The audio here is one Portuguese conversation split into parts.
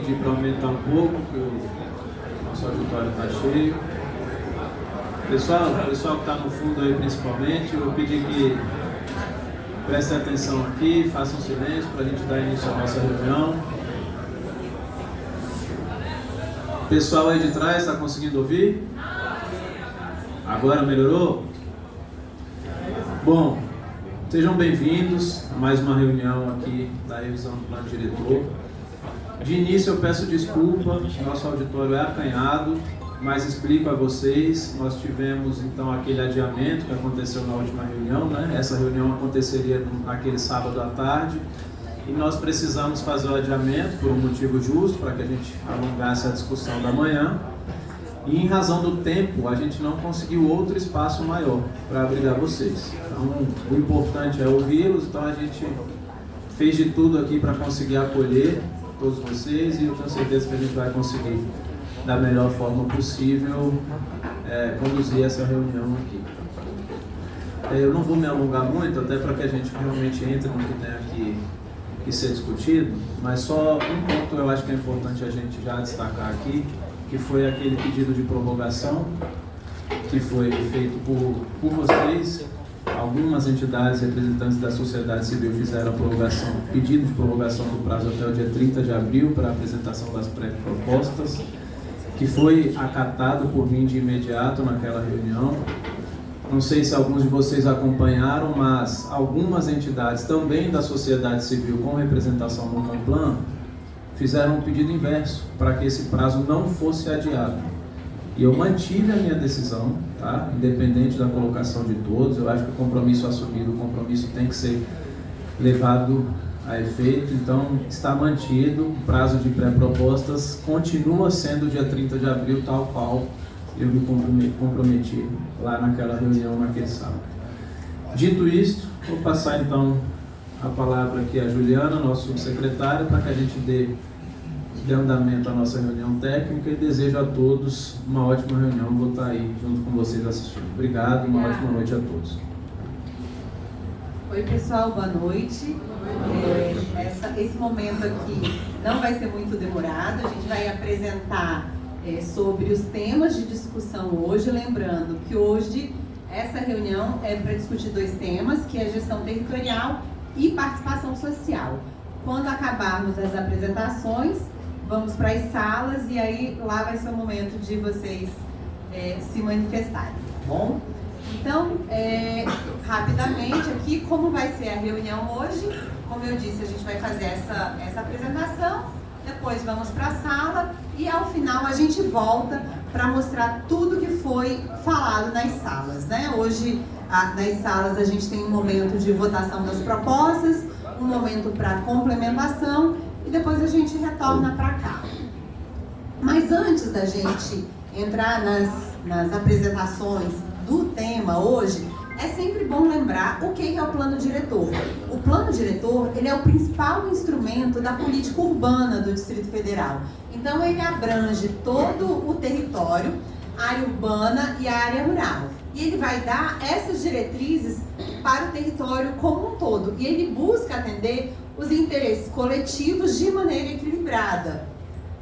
pedir para aumentar um pouco, porque o nosso auditório está cheio. Pessoal, o pessoal que está no fundo aí principalmente, eu vou pedir que prestem atenção aqui, façam silêncio para a gente dar início à nossa reunião. Pessoal aí de trás, está conseguindo ouvir? Agora melhorou? Bom, sejam bem-vindos a mais uma reunião aqui da revisão do plano diretor. De início eu peço desculpa, nosso auditório é acanhado, mas explico a vocês, nós tivemos então aquele adiamento que aconteceu na última reunião, né? Essa reunião aconteceria naquele sábado à tarde e nós precisamos fazer o adiamento por um motivo justo, para que a gente alongasse a discussão da manhã. E em razão do tempo, a gente não conseguiu outro espaço maior para abrigar vocês. Então, o importante é ouvi-los, então a gente fez de tudo aqui para conseguir acolher todos vocês e eu tenho certeza que a gente vai conseguir, da melhor forma possível, conduzir essa reunião aqui. Eu não vou me alongar muito, até para que a gente realmente entre no que tem aqui que ser discutido, mas só um ponto eu acho que é importante a gente já destacar aqui, que foi aquele pedido de prorrogação que foi feito por vocês. Algumas entidades representantes da sociedade civil fizeram a prorrogação, pedido de prorrogação do prazo até o dia 30 de abril para a apresentação das pré-propostas, que foi acatado por mim de imediato naquela reunião. Não sei se alguns de vocês acompanharam, mas algumas entidades também da sociedade civil com representação no Complan fizeram um pedido inverso para que esse prazo não fosse adiado. E eu mantive a minha decisão, tá? Independente da colocação de todos. Eu acho que o compromisso assumido, o compromisso tem que ser levado a efeito. Então, está mantido. O prazo de pré-propostas continua sendo dia 30 de abril, tal qual eu me comprometi lá naquela reunião, naquele sábado. Dito isto, vou passar então a palavra aqui a Juliana, nosso subsecretário, para que a gente dê andamento à nossa reunião técnica, e desejo a todos uma ótima reunião. Vou estar aí junto com vocês assistindo. Obrigado e uma ótima noite a todos. Oi pessoal, boa noite. Esse momento aqui não vai ser muito demorado, a gente vai apresentar sobre os temas de discussão hoje, lembrando que hoje essa reunião é para discutir dois temas, que é gestão territorial e participação social. Quando acabarmos as apresentações, vamos para as salas e aí lá vai ser o momento de vocês se manifestarem, tá bom? Então, rapidamente aqui, como vai ser a reunião hoje? Como eu disse, a gente vai fazer essa apresentação, depois vamos para a sala e ao final a gente volta para mostrar tudo que foi falado nas salas, né? Hoje, nas salas, a gente tem um momento de votação das propostas, um momento para complementação e depois a gente retorna para cá. Mas antes da gente entrar nas apresentações do tema hoje, é sempre bom lembrar o que é o plano diretor. O plano diretor, ele é o principal instrumento da política urbana do Distrito Federal. Então ele abrange todo o território, a área urbana e a área rural. E ele vai dar essas diretrizes para o território como um todo. E ele busca atender os interesses coletivos de maneira equilibrada,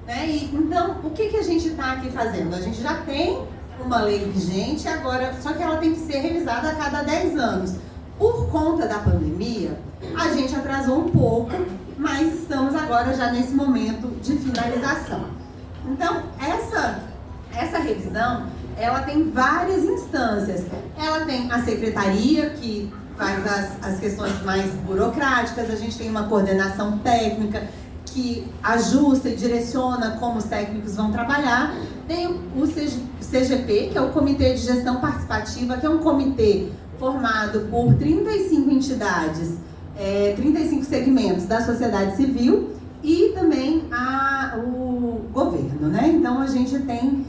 né? E, então, o que a gente está aqui fazendo? A gente já tem uma lei vigente, agora, só que ela tem que ser revisada a cada 10 anos. Por conta da pandemia, a gente atrasou um pouco, mas estamos agora já nesse momento de finalização. Então, essa revisão, ela tem várias instâncias. Ela tem a secretaria, que faz as questões mais burocráticas, a gente tem uma coordenação técnica que ajusta e direciona como os técnicos vão trabalhar. Tem o CGP, que é o Comitê de Gestão Participativa, que é um comitê formado por 35 entidades, 35 segmentos da sociedade civil e também o governo, né? Então a gente tem,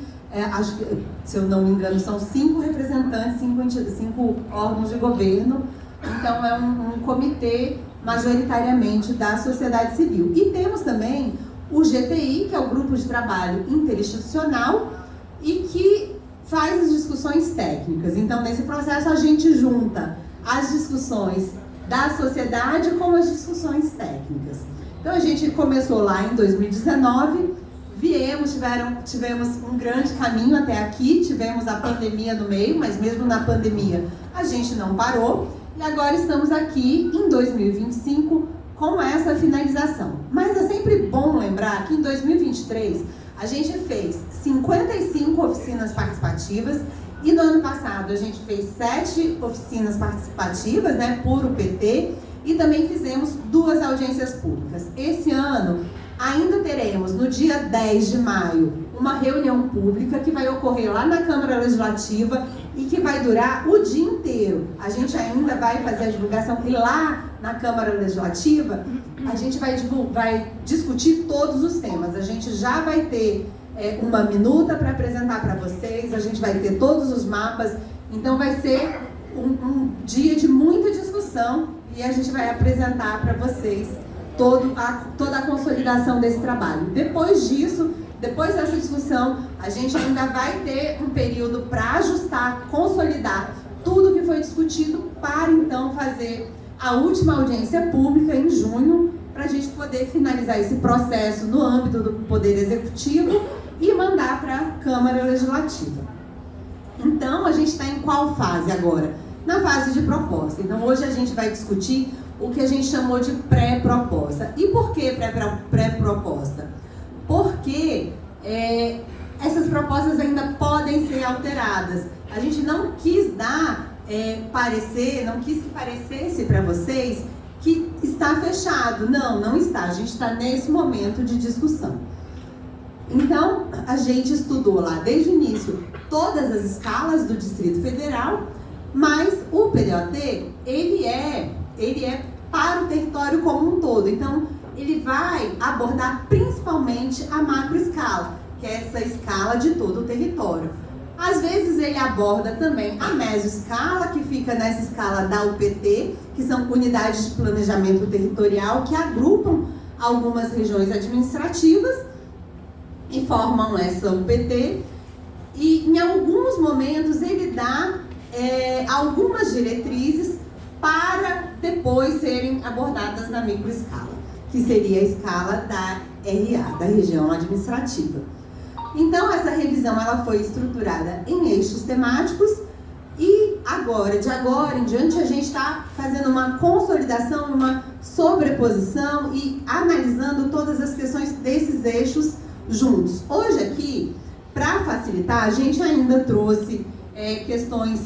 acho que, se eu não me engano, são 5 representantes, 5 órgãos de governo. Então é um comitê majoritariamente da sociedade civil. E temos também o GTI, que é o Grupo de Trabalho Interinstitucional, e que faz as discussões técnicas. Então, nesse processo, a gente junta as discussões da sociedade com as discussões técnicas. Então a gente começou lá em 2019, tivemos um grande caminho até aqui, tivemos a pandemia no meio, mas mesmo na pandemia a gente não parou, e agora estamos aqui em 2025 com essa finalização. Mas é sempre bom lembrar que em 2023 a gente fez 55 oficinas participativas, e no ano passado a gente fez 7 oficinas participativas, né, por UPT, e também fizemos 2 audiências públicas. Esse ano ainda teremos, no dia 10 de maio, uma reunião pública que vai ocorrer lá na Câmara Legislativa e que vai durar o dia inteiro. A gente ainda vai fazer a divulgação e lá na Câmara Legislativa a gente vai discutir todos os temas. A gente já vai ter uma minuta para apresentar para vocês, a gente vai ter todos os mapas, então vai ser um dia de muita discussão e a gente vai apresentar para vocês toda a consolidação desse trabalho. Depois disso, depois dessa discussão, a gente ainda vai ter um período para ajustar, consolidar tudo que foi discutido para então fazer a última audiência pública em junho, para a gente poder finalizar esse processo no âmbito do Poder Executivo e mandar para a Câmara Legislativa. Então, a gente está em qual fase agora? Na fase de proposta. Então, hoje a gente vai discutir o que a gente chamou de pré-proposta. E por que pré-proposta? Porque essas propostas ainda podem ser alteradas. A gente não quis dar parecer, não quis que parecesse para vocês que está fechado. Não, não está. A gente está nesse momento de discussão. Então, a gente estudou lá desde o início todas as escalas do Distrito Federal, mas o PDOT, ele é para o território como um todo. Então, ele vai abordar principalmente a macroescala, que é essa escala de todo o território. Às vezes ele aborda também a mesoescala, que fica nessa escala da UPT, que são unidades de planejamento territorial que agrupam algumas regiões administrativas e formam essa UPT. E em alguns momentos ele dá algumas diretrizes para depois serem abordadas na microescala, que seria a escala da RA, da região administrativa. Então, essa revisão ela foi estruturada em eixos temáticos e de agora em diante, a gente está fazendo uma consolidação, uma sobreposição e analisando todas as questões desses eixos juntos. Hoje aqui, para facilitar, a gente ainda trouxe questões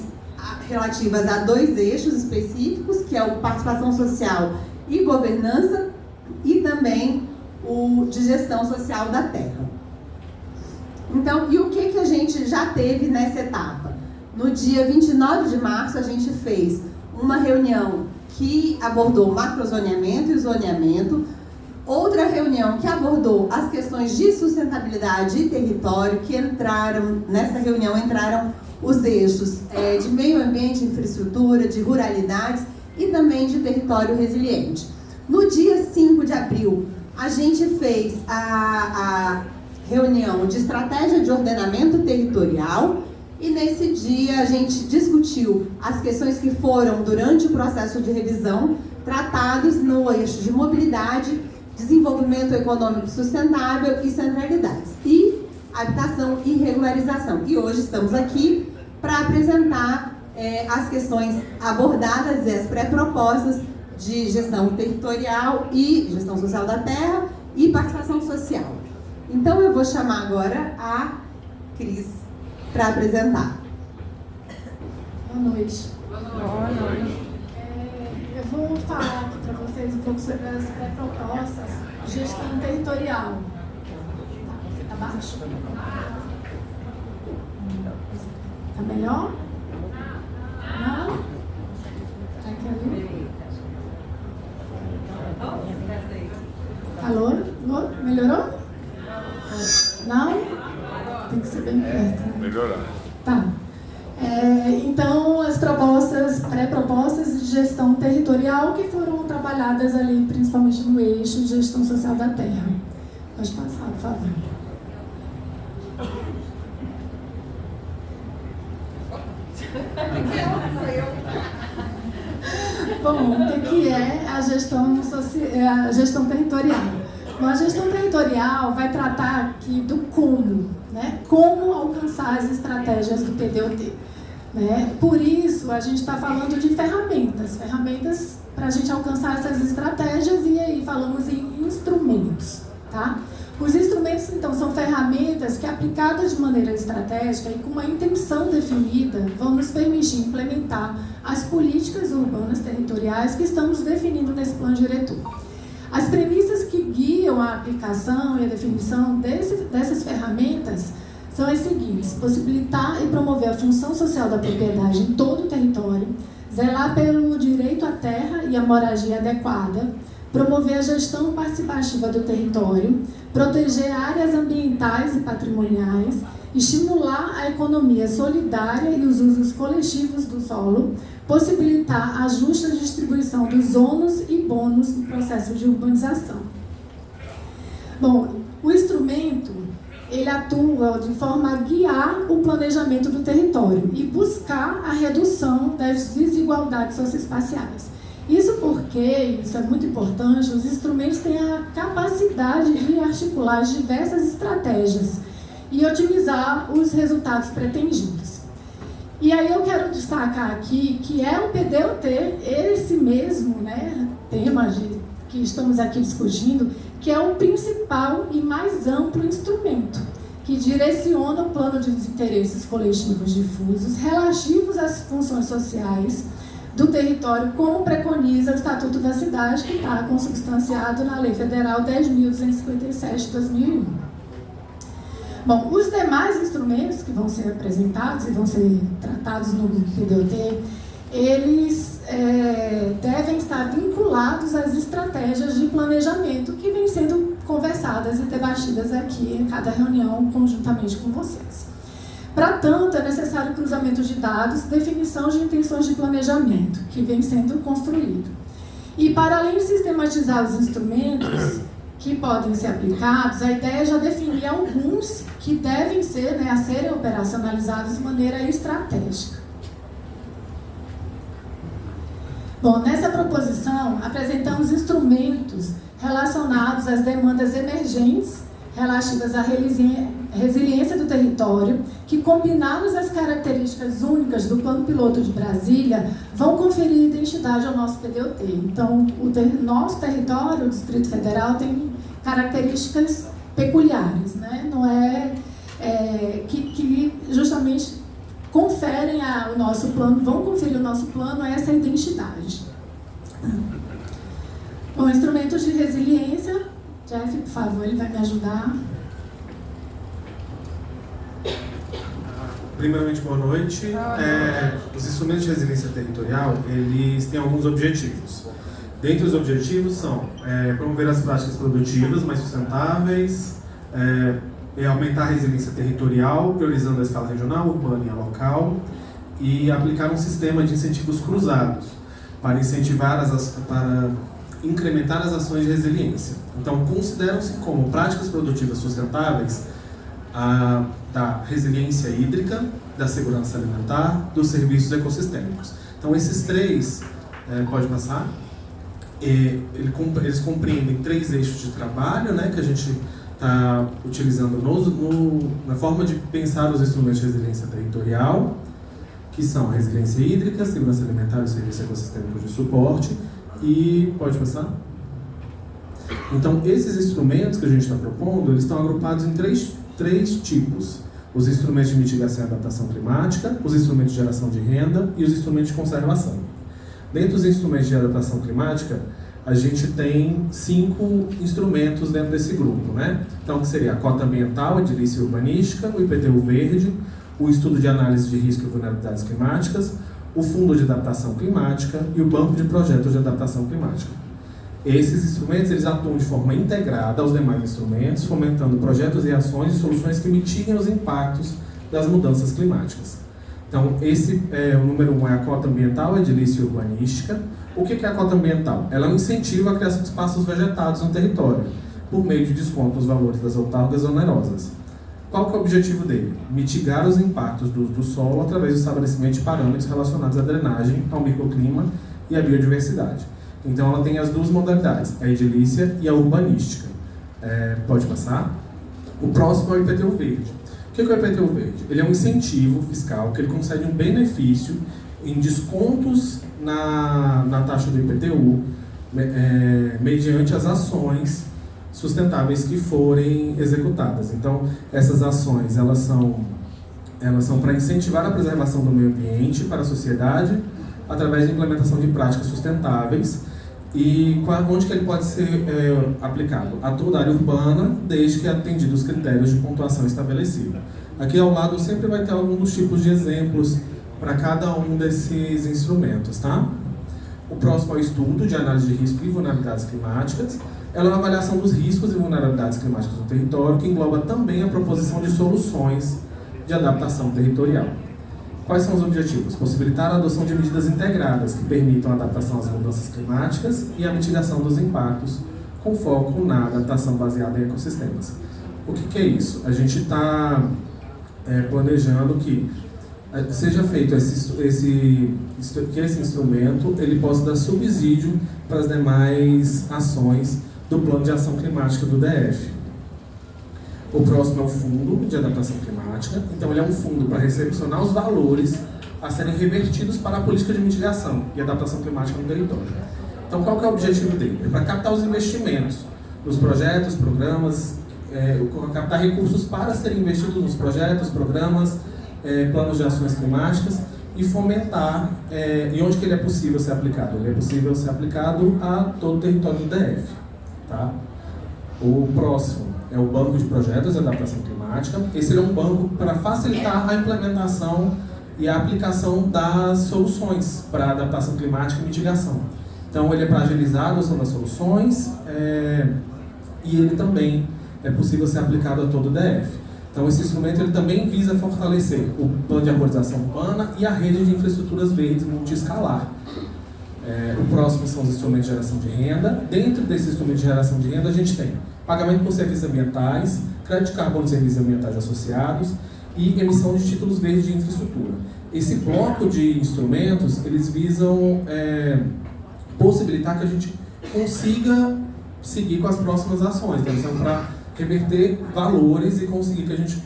relativas a 2 eixos específicos, que é o participação social e governança, e também o de gestão social da terra. Então, e o que a gente já teve nessa etapa? No dia 29 de março, a gente fez uma reunião que abordou o macrozoneamento e o zoneamento, outra reunião que abordou as questões de sustentabilidade e território, que nessa reunião entraram os eixos de meio ambiente, infraestrutura, de ruralidades e também de território resiliente. No dia 5 de abril, a gente fez a reunião de estratégia de ordenamento territorial e nesse dia a gente discutiu as questões que foram, durante o processo de revisão, tratados no eixo de mobilidade, desenvolvimento econômico sustentável e centralidades, e habitação e regularização. E hoje estamos aqui para apresentar as questões abordadas e as pré-propostas de gestão territorial e gestão social da terra e participação social. Então eu vou chamar agora a Cris para apresentar. Boa noite. Boa noite. Eu vou falar aqui para vocês um pouco sobre as pré-propostas de gestão territorial. Tá baixo? Tá melhor? Não? Tá aqui ali? Alô? Melhorou? Não? Tem que ser bem perto. Melhorar. Tá. Então, as pré-propostas de gestão territorial que foram trabalhadas ali, principalmente no eixo de gestão social da terra. Pode passar, por favor. Bom, o que é a gestão territorial? Bom, a gestão territorial vai tratar aqui do como, né? Como alcançar as estratégias do PDOT. Né? Por isso, a gente está falando de ferramentas para a gente alcançar essas estratégias, e aí falamos em instrumentos. Tá? Os instrumentos, então, são ferramentas que, aplicadas de maneira estratégica e com uma intenção definida, vão nos permitir implementar as políticas urbanas territoriais que estamos definindo nesse plano diretor. As premissas que guiam a aplicação e a definição dessas ferramentas são as seguintes: possibilitar e promover a função social da propriedade em todo o território, zelar pelo direito à terra e à moradia adequada, promover a gestão participativa do território, proteger áreas ambientais e patrimoniais, estimular a economia solidária e os usos coletivos do solo, possibilitar a justa distribuição dos ônus e bônus no processo de urbanização. Bom, o instrumento, ele atua de forma a guiar o planejamento do território e buscar a redução das desigualdades socioespaciais. Isso porque, isso é muito importante, os instrumentos têm a capacidade de articular as diversas estratégias e otimizar os resultados pretendidos. E aí eu quero destacar aqui que é o PDOT, esse mesmo, né, tema que estamos aqui discutindo, que é o principal e mais amplo instrumento que direciona o plano de interesses coletivos difusos relativos às funções sociais do território, como preconiza o Estatuto da Cidade, que está consubstanciado na Lei Federal 10.257 de 2001. Bom, os demais instrumentos que vão ser apresentados e vão ser tratados no PDOT, eles devem estar vinculados às estratégias de planejamento que vêm sendo conversadas e debatidas aqui em cada reunião conjuntamente com vocês. Para tanto, é necessário cruzamento de dados, definição de intenções de planejamento, que vem sendo construído. E para além de sistematizar os instrumentos que podem ser aplicados, a ideia é já definir alguns que devem ser, a serem operacionalizados de maneira estratégica. Bom, nessa proposição, apresentamos instrumentos relacionados às demandas emergentes relativas à resiliência do território, que, combinadas às características únicas do Plano Piloto de Brasília, vão conferir identidade ao nosso PDOT. Então, nosso território, o Distrito Federal, tem características peculiares, né? Não que justamente conferem ao nosso plano, vão conferir ao nosso plano essa identidade. Bom, instrumentos de resiliência, Jeff, por favor, ele vai me ajudar. Primeiramente, boa noite. Os instrumentos de resiliência territorial, eles têm alguns objetivos. Dentre os objetivos são promover as práticas produtivas mais sustentáveis, aumentar a resiliência territorial, priorizando a escala regional, urbana e a local, e aplicar um sistema de incentivos cruzados para incrementar as ações de resiliência. Então, consideram-se como práticas produtivas sustentáveis da resiliência hídrica, da segurança alimentar, dos serviços ecossistêmicos. Então, esses três, pode passar, eles compreendem 3 eixos de trabalho, né, que a gente está utilizando na forma de pensar os instrumentos de resiliência territorial, que são a resiliência hídrica, segurança alimentar e os serviços ecossistêmicos de suporte. E pode passar? Então, esses instrumentos que a gente está propondo, eles estão agrupados em três tipos: os instrumentos de mitigação e adaptação climática, os instrumentos de geração de renda e os instrumentos de conservação. Dentro dos instrumentos de adaptação climática, a gente tem 5 instrumentos dentro desse grupo, né? Então, que seria a cota ambiental, a edilícia urbanística, o IPTU verde, o estudo de análise de risco e vulnerabilidades climáticas, o Fundo de Adaptação Climática e o Banco de Projetos de Adaptação Climática. Esses instrumentos, eles atuam de forma integrada aos demais instrumentos, fomentando projetos e ações e soluções que mitiguem os impactos das mudanças climáticas. Então, o número 1 é a cota ambiental, a edilícia urbanística. O que é a cota ambiental? Ela incentiva a criação de espaços vegetados no território, por meio de desconto nos valores das outorgas onerosas. Qual que é o objetivo dele? Mitigar os impactos do uso do solo através do estabelecimento de parâmetros relacionados à drenagem, ao microclima e à biodiversidade. Então ela tem as duas modalidades, a edilícia e a urbanística. Pode passar? O próximo é o IPTU verde. O que é o IPTU verde? Ele é um incentivo fiscal que ele concede um benefício em descontos na taxa do IPTU mediante as ações sustentáveis que forem executadas. Então, essas ações elas são para incentivar a preservação do meio ambiente para a sociedade através da implementação de práticas sustentáveis. E onde que ele pode ser aplicado? A toda a área urbana, desde que atendido os critérios de pontuação estabelecidos. Aqui ao lado sempre vai ter algum dos tipos de exemplos para cada um desses instrumentos, tá? O próximo é o estudo de análise de risco e vulnerabilidades climáticas. Ela é uma avaliação dos riscos e vulnerabilidades climáticas do território, que engloba também a proposição de soluções de adaptação territorial. Quais são os objetivos? Possibilitar a adoção de medidas integradas que permitam a adaptação às mudanças climáticas e a mitigação dos impactos, com foco na adaptação baseada em ecossistemas. O que é isso? A gente está planejando que seja feito que esse instrumento ele possa dar subsídio para as demais ações do Plano de Ação Climática do DF. O próximo é o Fundo de Adaptação Climática. Então, ele é um fundo para recepcionar os valores a serem revertidos para a política de mitigação e adaptação climática no território. Então, qual que é o objetivo dele? É para captar os investimentos nos projetos, programas, captar recursos para serem investidos nos projetos, programas, planos de ações climáticas e fomentar, e onde que ele é possível ser aplicado? Ele é possível ser aplicado a todo o território do DF. Tá? O próximo é o Banco de Projetos de Adaptação Climática. Esse é um banco para facilitar a implementação e a aplicação das soluções para adaptação climática e mitigação. Então, ele é para agilizar a adoção das soluções e ele também é possível ser aplicado a todo o DF. Então, esse instrumento ele também visa fortalecer o plano de arborização urbana e a rede de infraestruturas verdes multiescalar. O próximo são os instrumentos de geração de renda. Dentro desse instrumento de geração de renda, a gente tem pagamento por serviços ambientais, crédito de carbono de serviços ambientais associados e emissão de títulos verdes de infraestrutura. Esse bloco de instrumentos, eles visam possibilitar que a gente consiga seguir com as próximas ações. Então, eles são para reverter valores e conseguir que a gente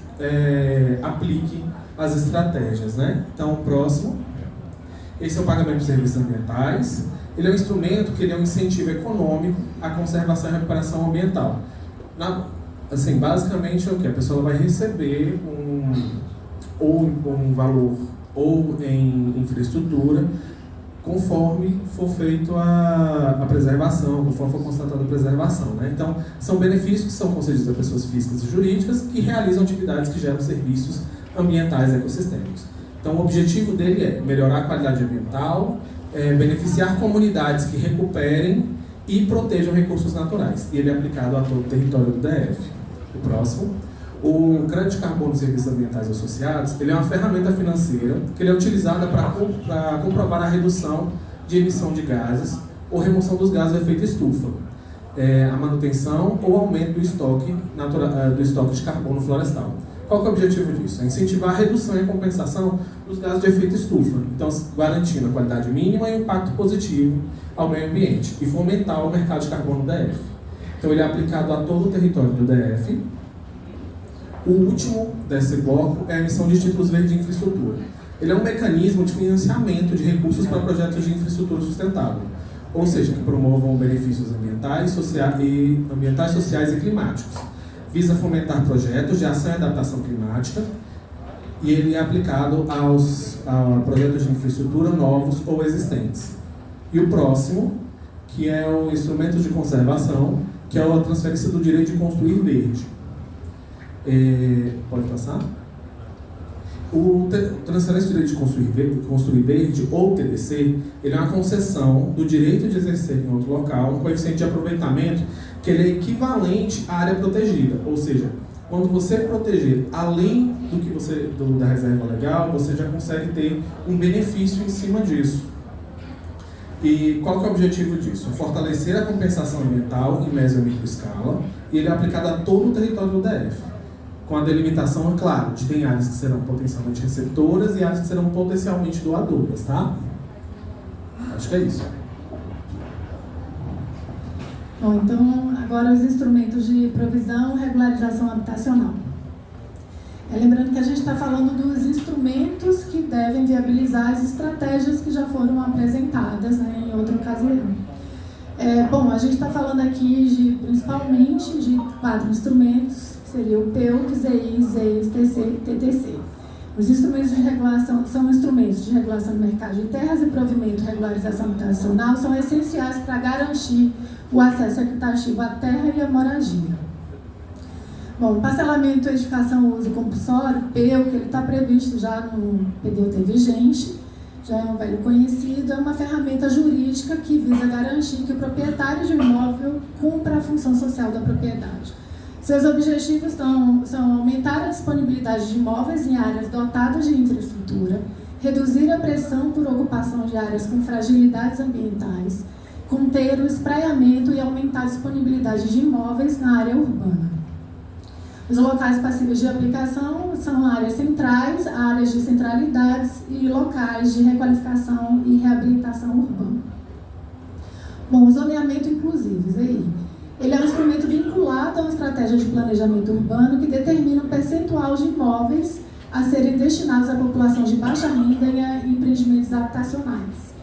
aplique as estratégias, né? Então, o próximo, esse é o pagamento de serviços ambientais. Ele é um instrumento que ele é um incentivo econômico à conservação e recuperação ambiental. Assim, basicamente é o que? A pessoa vai receber um valor ou em infraestrutura conforme for feito a preservação, conforme for constatada a preservação, né? Então, são benefícios que são concedidos a pessoas físicas e jurídicas que realizam atividades que geram serviços ambientais e ecossistêmicos. Então, o objetivo dele é melhorar a qualidade ambiental, beneficiar comunidades que recuperem e protejam recursos naturais. E ele é aplicado a todo o território do DF. O próximo. O crédito de carbono de serviços ambientais associados, ele é uma ferramenta financeira que ele é utilizada para comprovar a redução de emissão de gases ou remoção dos gases de efeito estufa, a manutenção ou aumento do estoque de carbono florestal. Qual que é o objetivo disso? É incentivar a redução e a compensação dos gases de efeito estufa, então garantindo a qualidade mínima e o impacto positivo ao meio ambiente e fomentar o mercado de carbono do DF. Então ele é aplicado a todo o território do DF. O último desse bloco é a emissão de títulos verdes de infraestrutura. Ele é um mecanismo de financiamento de recursos para projetos de infraestrutura sustentável, ou seja, que promovam benefícios ambientais, sociais e climáticos. Visa fomentar projetos de ação e adaptação climática e ele é aplicado a projetos de infraestrutura novos ou existentes. E o próximo, que é o instrumento de conservação, que é a transferência do direito de construir verde. Pode passar? O transferência do direito de construir verde, ou TDC, ele é uma concessão do direito de exercer em outro local um coeficiente de aproveitamento que ele é equivalente à área protegida. Ou seja, quando você proteger além da reserva legal, você já consegue ter um benefício em cima disso. E qual que é o objetivo disso? Fortalecer a compensação ambiental em média e microescala, e ele é aplicado a todo o território do DF. com a delimitação, é claro, de tem áreas que serão potencialmente receptoras e áreas que serão potencialmente doadoras, tá? Acho que é isso. Bom, então, agora os instrumentos de provisão e regularização habitacional. Lembrando que a gente está falando dos instrumentos que devem viabilizar as estratégias que já foram apresentadas, né, em outra ocasião. Bom, a gente está falando aqui principalmente de 4 instrumentos, que seria o PEUC, ZI, ZEIS, TC e TTC. Os instrumentos de regulação são instrumentos de regulação do mercado de terras e provimento e regularização habitacional, são essenciais para garantir o acesso equitativo à terra e à moradia. Bom, parcelamento, edificação, uso compulsório, PEUC, ele está previsto já no PDUT vigente, já é um velho conhecido, é uma ferramenta jurídica que visa garantir que o proprietário de um imóvel cumpra a função social da propriedade. Seus objetivos são aumentar a disponibilidade de imóveis em áreas dotadas de infraestrutura, reduzir a pressão por ocupação de áreas com fragilidades ambientais, conter o espraiamento e aumentar a disponibilidade de imóveis na área urbana. Os locais passíveis de aplicação são áreas centrais, áreas de centralidades e locais de requalificação e reabilitação urbana. Bom, o zoneamento inclusivo, aí. Ele é um instrumento vinculado a uma estratégia de planejamento urbano que determina o percentual de imóveis a serem destinados à população de baixa renda e a empreendimentos habitacionais.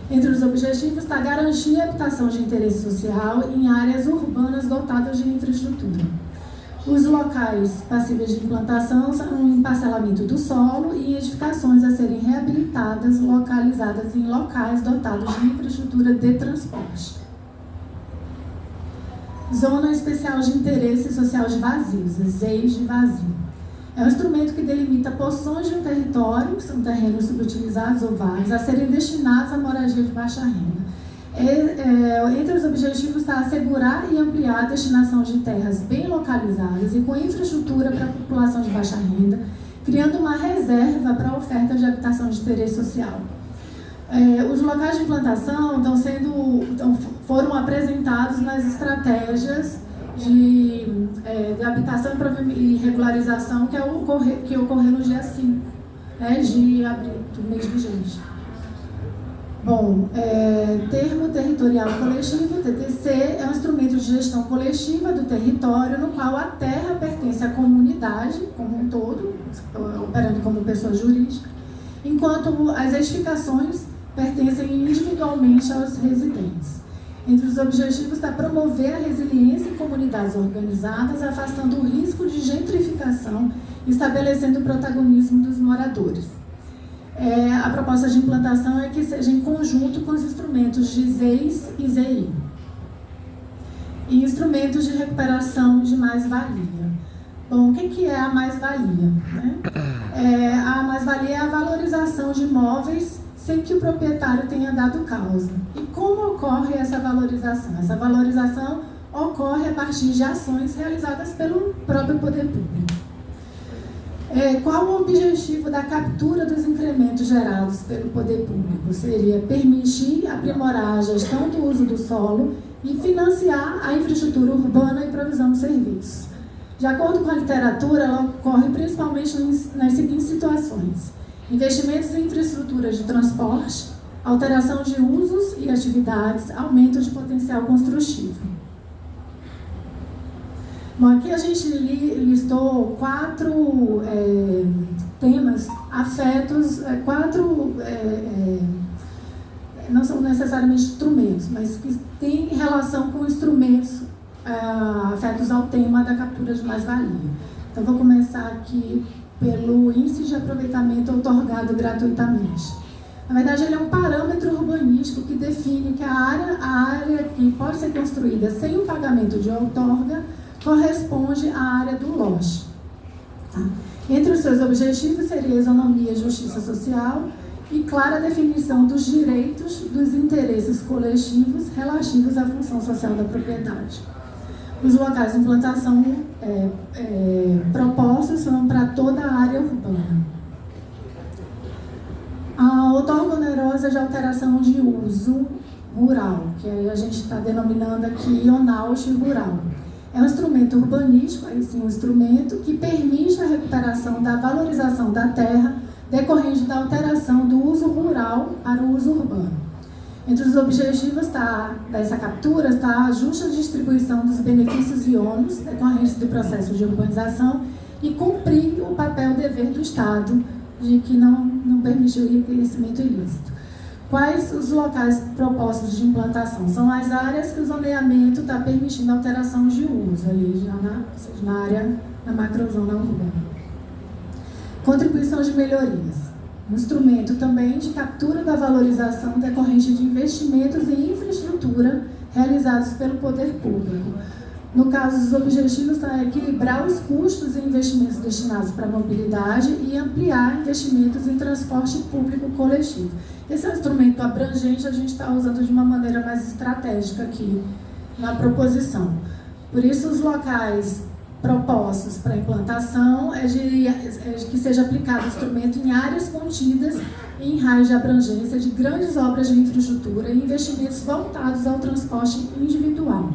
Entre os objetivos está garantir a habitação de interesse social em áreas urbanas dotadas de infraestrutura. Os locais passíveis de implantação são em parcelamento do solo e edificações a serem reabilitadas, localizadas em locais dotados de infraestrutura de transporte. Zona Especial de Interesse Social de Vazios, ZEIS de vazio. É um instrumento que delimita porções de um território, que são terrenos subutilizados ou vagos, a serem destinados à moradia de baixa renda. Entre os objetivos está assegurar e ampliar a destinação de terras bem localizadas e com infraestrutura para a população de baixa renda, criando uma reserva para a oferta de habitação de interesse social. Os locais de implantação foram apresentados nas estratégias de habitação e regularização que ocorreu no dia 5 de abril do mês vigente. Bom, termo territorial coletivo, TTC, é um instrumento de gestão coletiva do território no qual a terra pertence à comunidade como um todo, operando como pessoa jurídica, enquanto as edificações pertencem individualmente aos residentes. Entre os objetivos está promover a resiliência em comunidades organizadas, afastando o risco de gentrificação e estabelecendo o protagonismo dos moradores. A proposta de implantação é que seja em conjunto com os instrumentos de ZEIS e ZI. E instrumentos de recuperação de mais-valia. Bom, o que é a mais-valia? A mais-valia é a valorização de imóveis sem que o proprietário tenha dado causa. E como ocorre essa valorização? Essa valorização ocorre a partir de ações realizadas pelo próprio poder público. Qual o objetivo da captura dos incrementos gerados pelo poder público? Seria permitir aprimorar a gestão do uso do solo e financiar a infraestrutura urbana e provisão de serviços. De acordo com a literatura, ela ocorre principalmente nas seguintes situações: investimentos em infraestrutura de transporte, alteração de usos e atividades, aumento de potencial construtivo. Bom, aqui a gente listou 4 temas afetos, 4 não são necessariamente instrumentos, mas que têm relação com instrumentos afetos ao tema da captura de mais-valia. Então, vou começar aqui pelo índice de aproveitamento outorgado gratuitamente. Na verdade, ele é um parâmetro urbanístico que define que a área que pode ser construída sem o pagamento de outorga corresponde à área do lote. Tá? Entre os seus objetivos seria isonomia e justiça social e clara definição dos direitos dos interesses coletivos relativos à função social da propriedade. Os locais de implantação propostos são para toda a área urbana. A outorga onerosa de alteração de uso rural, que aí a gente está denominando aqui IONAUT rural. É um instrumento urbanístico, aí sim, um instrumento que permite a recuperação da valorização da terra decorrente da alteração do uso rural para o uso urbano. Entre os objetivos dessa captura está a justa distribuição dos benefícios e ônus decorrentes do processo de urbanização e cumprir o papel e dever do Estado de que não permitir o enriquecimento ilícito. Quais os locais propostos de implantação? São as áreas que o zoneamento está permitindo alteração de uso, ali já na área, na macrozona urbana. Contribuição de melhorias. Um instrumento também de captura da valorização decorrente de investimentos em infraestrutura realizados pelo poder público. No caso, os objetivos são equilibrar os custos e investimentos destinados para a mobilidade e ampliar investimentos em transporte público coletivo. Esse é um instrumento abrangente, a gente está usando de uma maneira mais estratégica aqui na proposição. Por isso, os locais propostos para implantação é de que seja aplicado o instrumento em áreas contidas em raios de abrangência de grandes obras de infraestrutura e investimentos voltados ao transporte individual.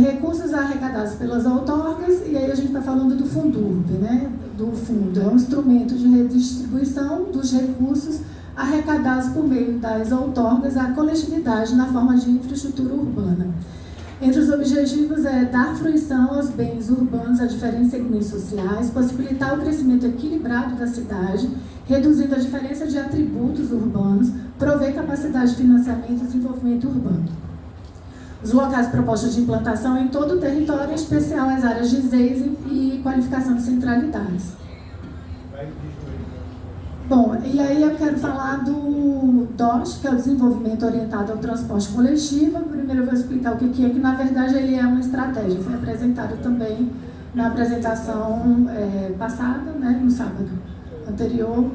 Recursos arrecadados pelas outorgas, e aí a gente está falando do Fundurb, né? Do fundo. É um instrumento de redistribuição dos recursos arrecadados por meio das outorgas à coletividade na forma de infraestrutura urbana. Entre os objetivos é dar fruição aos bens urbanos a diferentes segmentos sociais, possibilitar o crescimento equilibrado da cidade, reduzindo a diferença de atributos urbanos, prover capacidade de financiamento e desenvolvimento urbano. Os locais propostos de implantação em todo o território, em especial as áreas de ZEIS e qualificação de centralidades. Bom, e aí eu quero falar do DOT, que é o desenvolvimento orientado ao transporte coletivo. Primeiro eu vou explicar o que é, que na verdade ele é uma estratégia. Foi apresentado também na apresentação passada, né, no sábado anterior,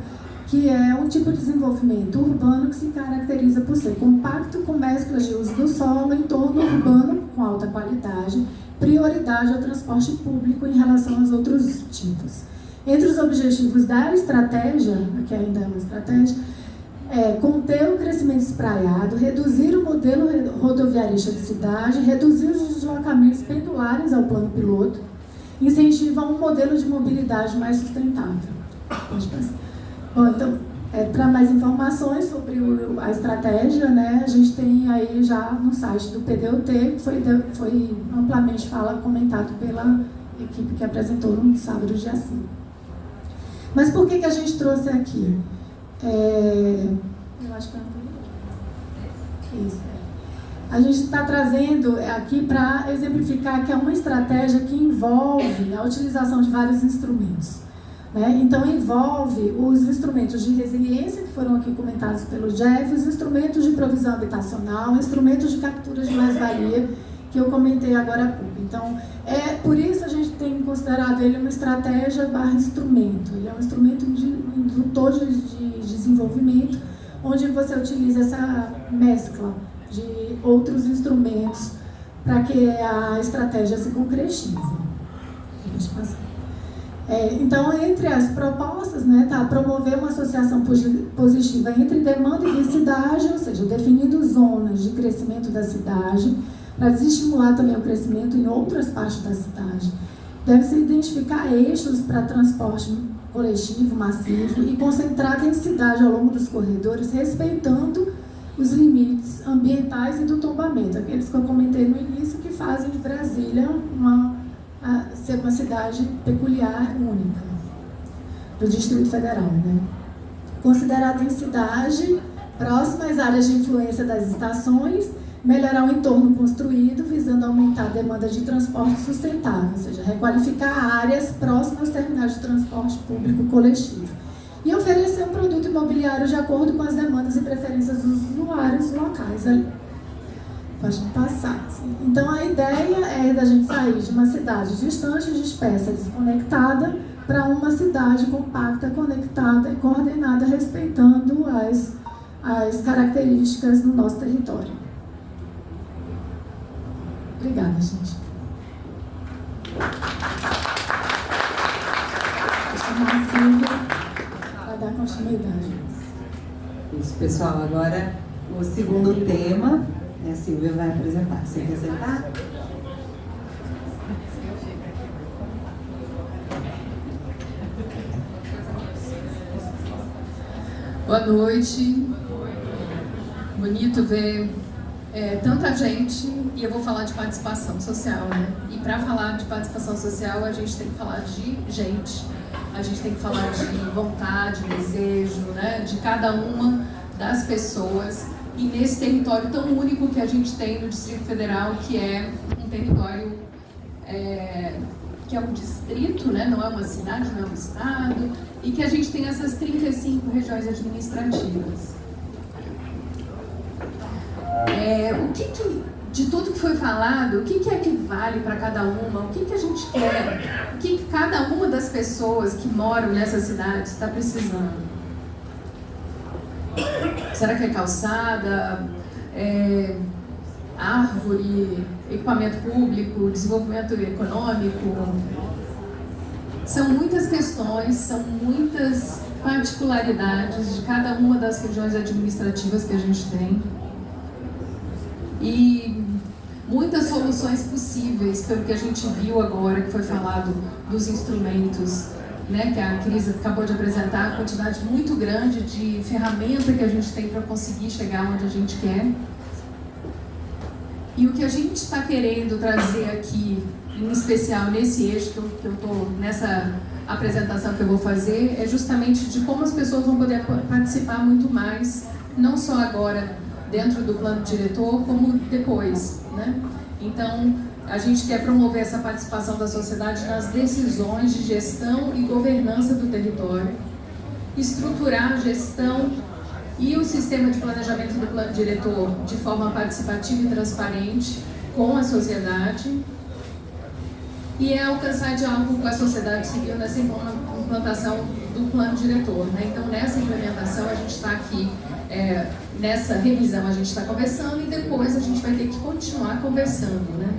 que é um tipo de desenvolvimento urbano que se caracteriza por ser compacto, com mesclas de uso do solo, entorno urbano com alta qualidade, prioridade ao transporte público em relação aos outros tipos. Entre os objetivos da estratégia, que ainda é uma estratégia, conter o crescimento espraiado, reduzir o modelo rodoviarista de cidade, reduzir os deslocamentos pendulares ao plano piloto, incentiva um modelo de mobilidade mais sustentável. Pode passar. Bom, então, para mais informações sobre a estratégia, né, a gente tem aí já no site do PDUT, que foi amplamente comentado pela equipe que apresentou no sábado, dia 5. Mas por que a gente trouxe aqui? Eu acho que isso. A gente está trazendo aqui para exemplificar que é uma estratégia que envolve a utilização de vários instrumentos. Né? Então, envolve os instrumentos de resiliência, que foram aqui comentados pelo Jeff, os instrumentos de provisão habitacional, instrumentos de captura de mais-valia, que eu comentei agora há pouco. Então, por isso a gente tem considerado ele uma estratégia / instrumento. Ele é um instrumento indutor de desenvolvimento, onde você utiliza essa mescla de outros instrumentos para que a estratégia se concretize. Deixa eu passar. Então, entre as propostas, né, promover uma associação positiva entre demanda e densidade, ou seja, definindo zonas de crescimento da cidade, para desestimular também o crescimento em outras partes da cidade. Deve-se identificar eixos para transporte coletivo, massivo e concentrar a densidade ao longo dos corredores, respeitando os limites ambientais e do tombamento, aqueles que eu comentei no início, que fazem de Brasília ser uma cidade peculiar, única, do Distrito Federal. Né? Considerar a densidade próxima às áreas de influência das estações, melhorar o entorno construído, visando aumentar a demanda de transporte sustentável, ou seja, requalificar áreas próximas aos terminais de transporte público coletivo. E oferecer um produto imobiliário de acordo com as demandas e preferências dos usuários locais. Pode passar. Sim. Então, a ideia é da gente sair de uma cidade distante, dispersa, desconectada, para uma cidade compacta, conectada e coordenada, respeitando as características do nosso território. Obrigada, gente. Vou chamar a Silvia para dar continuidade. Isso, pessoal. Agora, o segundo tema A Silvia vai apresentar. Você quer sentar? Boa noite. Bonito ver tanta gente, e eu vou falar de participação social, né? E para falar de participação social, a gente tem que falar de gente, a gente tem que falar de vontade, desejo, né? De cada uma das pessoas. E nesse território tão único que a gente tem no Distrito Federal, que é um território que é um distrito, né? Não é uma cidade, não é um estado, e que a gente tem essas 35 regiões administrativas. De tudo que foi falado, o que é que vale para cada uma, o que a gente quer, o que cada uma das pessoas que moram nessa cidade está precisando? Será que é calçada, árvore, equipamento público, desenvolvimento econômico? São muitas questões, são muitas particularidades de cada uma das regiões administrativas que a gente tem. E muitas soluções possíveis, pelo que a gente viu agora, que foi falado dos instrumentos, né, que a Cris acabou de apresentar, a quantidade muito grande de ferramenta que a gente tem para conseguir chegar onde a gente quer. E o que a gente está querendo trazer aqui, em especial nesse eixo que eu estou, nessa apresentação que eu vou fazer, é justamente de como as pessoas vão poder participar muito mais, não só agora dentro do plano diretor, como depois, né? Então, a gente quer promover essa participação da sociedade nas decisões de gestão e governança do território, estruturar a gestão e o sistema de planejamento do plano diretor de forma participativa e transparente com a sociedade, e alcançar diálogo com a sociedade civil nessa implantação do plano diretor, né? Então, nessa implementação, a gente está aqui, nessa revisão a gente está conversando, e depois a gente vai ter que continuar conversando, né?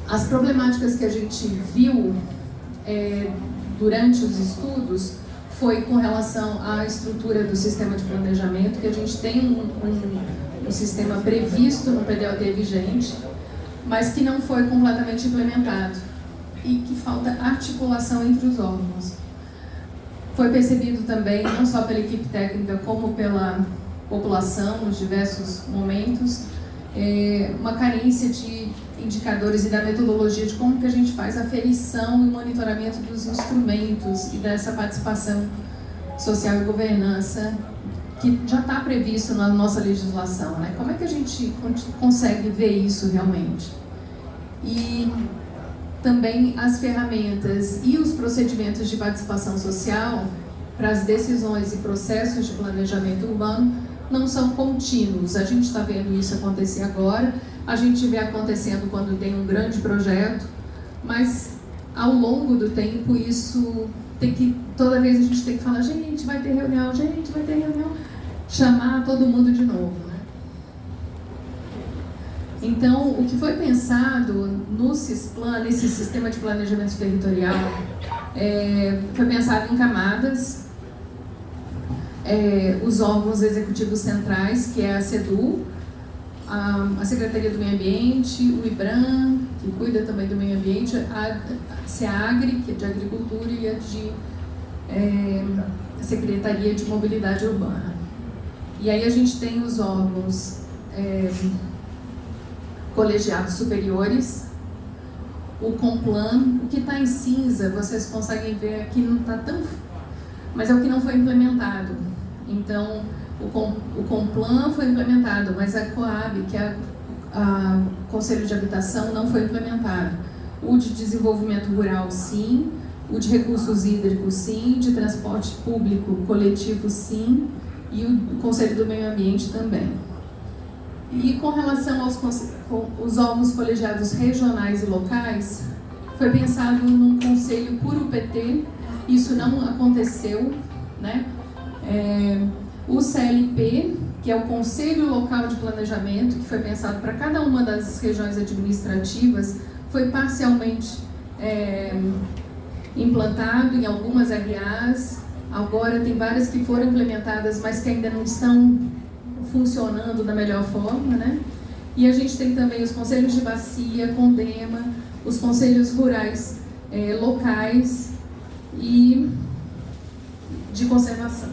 As problemáticas que a gente viu durante os estudos foi com relação à estrutura do sistema de planejamento, que a gente tem um sistema previsto no PDOT vigente, mas que não foi completamente implementado e que falta articulação entre os órgãos. Foi percebido também, não só pela equipe técnica, como pela população, nos diversos momentos, uma carência de indicadores e da metodologia de como que a gente faz a aferição e monitoramento dos instrumentos e dessa participação social e governança que já está previsto na nossa legislação, né? Como é que a gente consegue ver isso realmente? E também as ferramentas e os procedimentos de participação social para as decisões e processos de planejamento urbano não são contínuos. A gente está vendo isso acontecer agora, a gente vê acontecendo quando tem um grande projeto, mas ao longo do tempo isso tem que, toda vez a gente tem que falar, gente, vai ter reunião, chamar todo mundo de novo, né? Então, o que foi pensado no CISPLAN, nesse sistema de planejamento territorial, foi pensado em camadas, os órgãos executivos centrais, que é a SEDU, a Secretaria do Meio Ambiente, o IBRAM, que cuida também do meio ambiente, a SEAGRE, que é de agricultura, e a Secretaria de Mobilidade Urbana. E aí a gente tem os órgãos colegiados superiores, o CONPLAN. O que está em cinza, vocês conseguem ver aqui, não está tão... mas é o que não foi implementado. Então, o CONPLAN foi implementado, mas a COAB, que é o Conselho de Habitação, não foi implementado. O de Desenvolvimento Rural, sim. O de Recursos Hídricos, sim. De Transporte Público Coletivo, sim. E o Conselho do Meio Ambiente também. E com relação aos órgãos colegiados regionais e locais, foi pensado num conselho por UPT, isso não aconteceu, né? O CLP, que é o Conselho Local de Planejamento, que foi pensado para cada uma das regiões administrativas, foi parcialmente implantado em algumas RAs. Agora tem várias que foram implementadas, mas que ainda não estão funcionando da melhor forma, né? E a gente tem também os conselhos de bacia, Condema, os conselhos rurais locais e de conservação.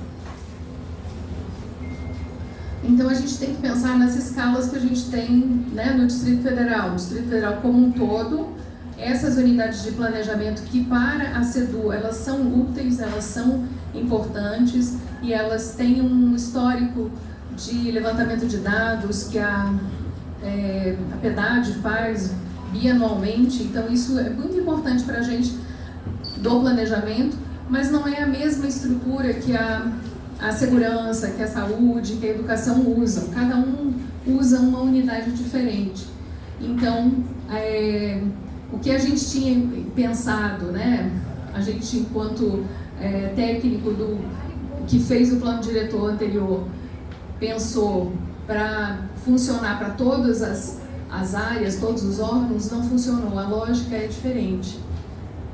Então a gente tem que pensar nas escalas que a gente tem, né, no Distrito Federal. O Distrito Federal como um todo, essas unidades de planejamento que para a CEDU, elas são úteis, elas são importantes e elas têm um histórico de levantamento de dados que a PEDAD faz bianualmente, então isso é muito importante para a gente do planejamento, mas não é a mesma estrutura que a segurança, que a saúde, que a educação usam. Cada um usa uma unidade diferente. Então, o que a gente tinha pensado, né, a gente enquanto técnico que fez o plano diretor anterior, pensou para funcionar para todas as áreas, todos os órgãos, não funcionou, a lógica é diferente.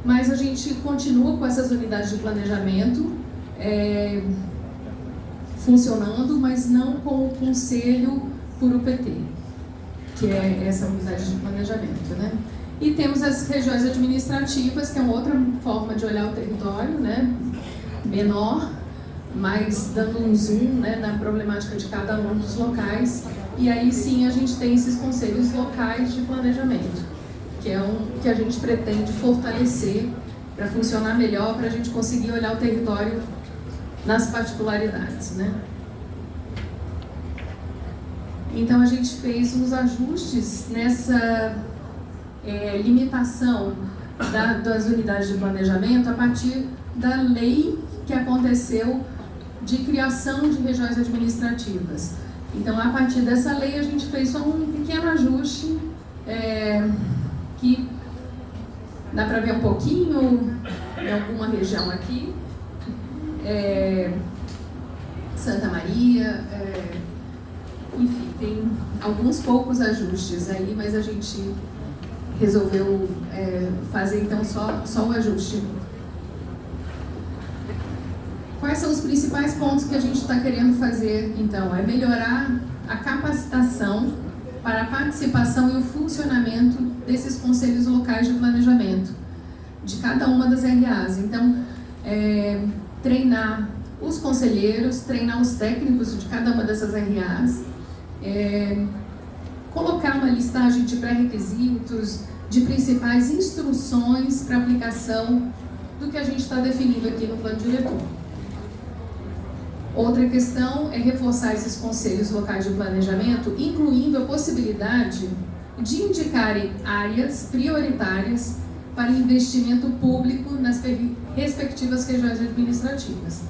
Mas a gente continua com essas unidades de planejamento funcionando, mas não com o conselho por UPT, que é essa unidade de planejamento, né? E temos as regiões administrativas, que é uma outra forma de olhar o território, né? Menor, mas dando um zoom, né, na problemática de cada um dos locais. E aí sim a gente tem esses conselhos locais de planejamento, que é que a gente pretende fortalecer para funcionar melhor, para a gente conseguir olhar o território nas particularidades, né? Então a gente fez uns ajustes nessa limitação das unidades de planejamento a partir da lei que aconteceu de criação de regiões administrativas. Então, a partir dessa lei, a gente fez só um pequeno ajuste que dá para ver um pouquinho em alguma região aqui. Santa Maria, enfim, tem alguns poucos ajustes aí, mas a gente resolveu fazer então só o ajuste. Quais são os principais pontos que a gente está querendo fazer, então? É melhorar a capacitação para a participação e o funcionamento desses conselhos locais de planejamento, de cada uma das RAs. Então, treinar os conselheiros, treinar os técnicos de cada uma dessas RAs, colocar uma listagem de pré-requisitos, de principais instruções para aplicação do que a gente está definindo aqui no plano diretor. Outra questão é reforçar esses conselhos locais de planejamento, incluindo a possibilidade de indicarem áreas prioritárias para investimento público nas respectivas regiões administrativas.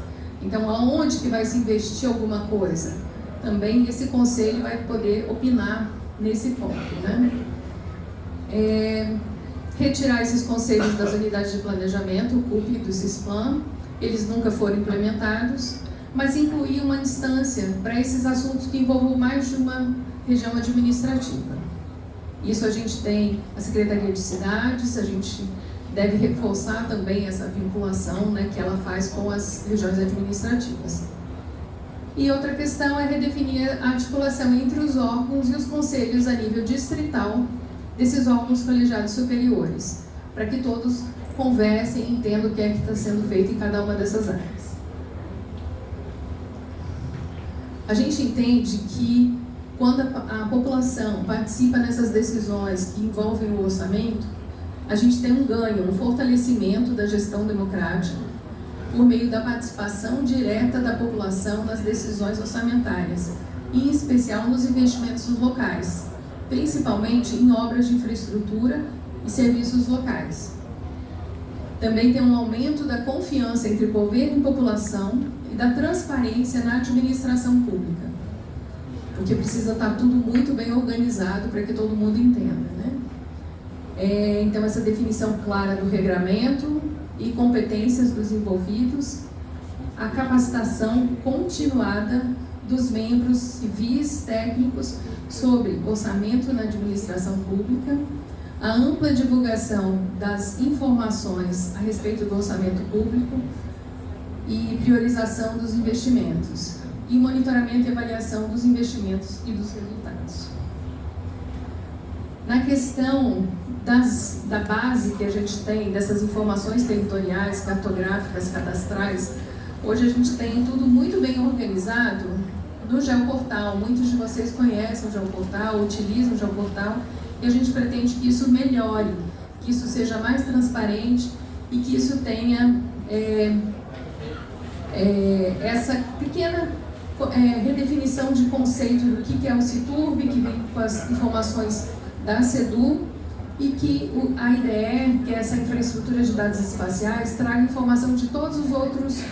Então, aonde que vai se investir alguma coisa? Também esse conselho vai poder opinar nesse ponto, né? Retirar esses conselhos das unidades de planejamento, o CUP e do CISPLAN, eles nunca foram implementados, mas incluir uma instância para esses assuntos que envolvam mais de uma região administrativa. Isso a gente tem a Secretaria de Cidades, a gente deve reforçar também essa vinculação, né, que ela faz com as regiões administrativas. E outra questão é redefinir a articulação entre os órgãos e os conselhos a nível distrital desses órgãos colegiados superiores, para que todos conversem e entendam o que é que está sendo feito em cada uma dessas áreas. A gente entende que quando a população participa nessas decisões que envolvem o orçamento, a gente tem um ganho, um fortalecimento da gestão democrática por meio da participação direta da população nas decisões orçamentárias, em especial nos investimentos locais, principalmente em obras de infraestrutura e serviços locais. Também tem um aumento da confiança entre governo e população e da transparência na administração pública, porque precisa estar tudo muito bem organizado para que todo mundo entenda, né? Então, essa definição clara do regramento e competências dos envolvidos, a capacitação continuada dos membros civis técnicos sobre orçamento na administração pública, a ampla divulgação das informações a respeito do orçamento público e priorização dos investimentos. e monitoramento e avaliação dos investimentos e dos resultados. Na questão da base que a gente tem, dessas informações territoriais, cartográficas, cadastrais, hoje a gente tem tudo muito bem organizado no Geoportal. Muitos de vocês conhecem o Geoportal, utilizam o Geoportal, e a gente pretende que isso melhore, que isso seja mais transparente e que isso tenha essa pequena redefinição de conceito do que é o CITURB, que vem com as informações da CEDU, e que a IDE, que é essa infraestrutura de dados espaciais, traga informação de todos os outros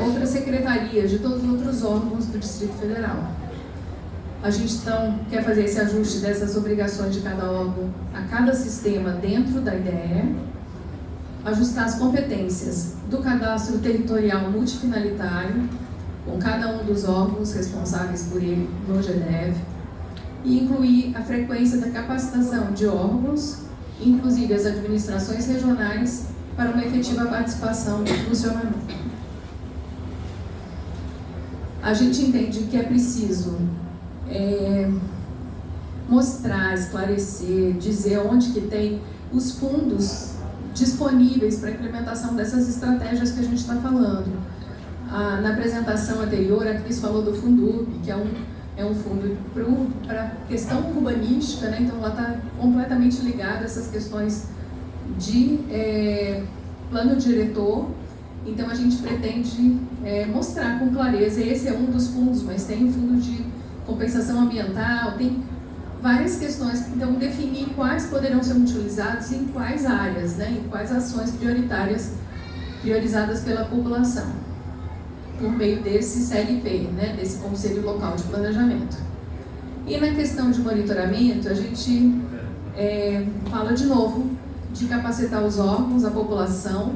outras secretarias, de todos os outros órgãos do Distrito Federal. A gente então quer fazer esse ajuste dessas obrigações de cada órgão a cada sistema dentro da IDE, ajustar as competências do cadastro territorial multifinalitário, com cada um dos órgãos responsáveis por ele no GDEV, e incluir a frequência da capacitação de órgãos, inclusive as administrações regionais, para uma efetiva participação no funcionamento. A gente entende que é preciso mostrar, esclarecer, dizer onde que tem os fundos disponíveis para a implementação dessas estratégias que a gente está falando. Na apresentação anterior, a Cris falou do Fundurb, que é um fundo para a questão urbanística, né? Então ela está completamente ligada a essas questões de plano diretor. Então a gente pretende mostrar com clareza, esse é um dos fundos, mas tem um fundo de compensação ambiental, tem várias questões. Então definir quais poderão ser utilizados em quais áreas, né? Em quais ações priorizadas pela população, por meio desse CLP, né, desse Conselho Local de Planejamento. E na questão de monitoramento, a gente fala de novo de capacitar os órgãos, a população,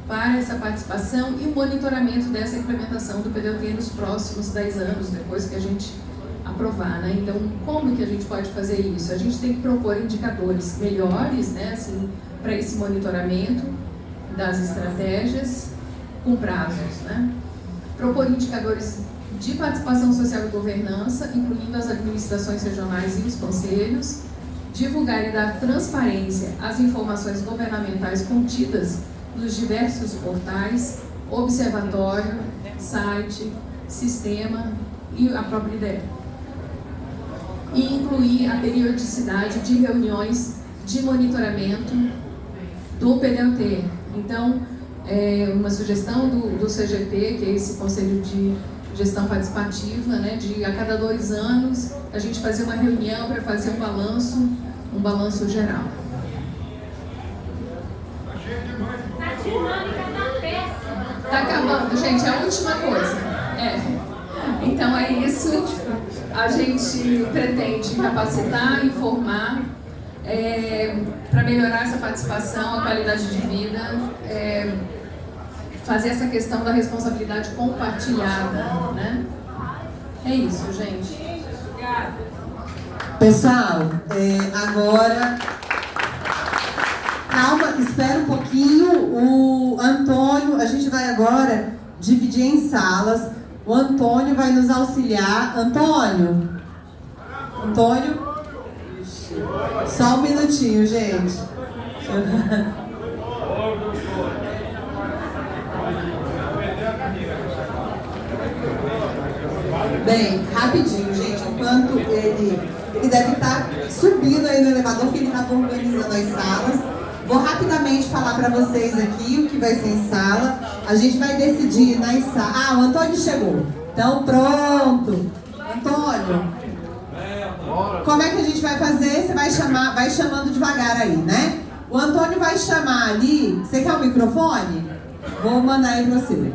para essa participação e o monitoramento dessa implementação do PDUT nos próximos 10 anos, depois que a gente aprovar, né? Então, como que a gente pode fazer isso? A gente tem que propor indicadores melhores, né, assim, para esse monitoramento das estratégias com prazos, né? Propor indicadores de participação social e governança, incluindo as administrações regionais e os conselhos, divulgar e dar transparência às informações governamentais contidas nos diversos portais, observatório, site, sistema e a própria IDE. E incluir a periodicidade de reuniões de monitoramento do PDUT. Então, uma sugestão do CGP, que é esse Conselho de Gestão Participativa, né, de a cada 2 anos a gente fazer uma reunião para fazer um balanço geral. Tá acabando, gente, é a última coisa. Então é isso. A gente pretende capacitar, informar, para melhorar essa participação, a qualidade de vida, fazer essa questão da responsabilidade compartilhada, né? É isso, gente. Pessoal, agora... Calma, espera um pouquinho. O Antônio, a gente vai agora dividir em salas. O Antônio vai nos auxiliar. Antônio? Só um minutinho, gente. Bem, rapidinho, gente. Enquanto ele deve estar subindo aí no elevador, porque ele está organizando as salas. Vou rapidamente falar para vocês aqui o que vai ser em sala. A gente vai decidir nas salas. O Antônio chegou. Então, pronto. Antônio, como é que a gente vai fazer? Você vai chamando devagar aí, né? O Antônio vai chamar ali. Você quer o microfone? Vou mandar ele para você.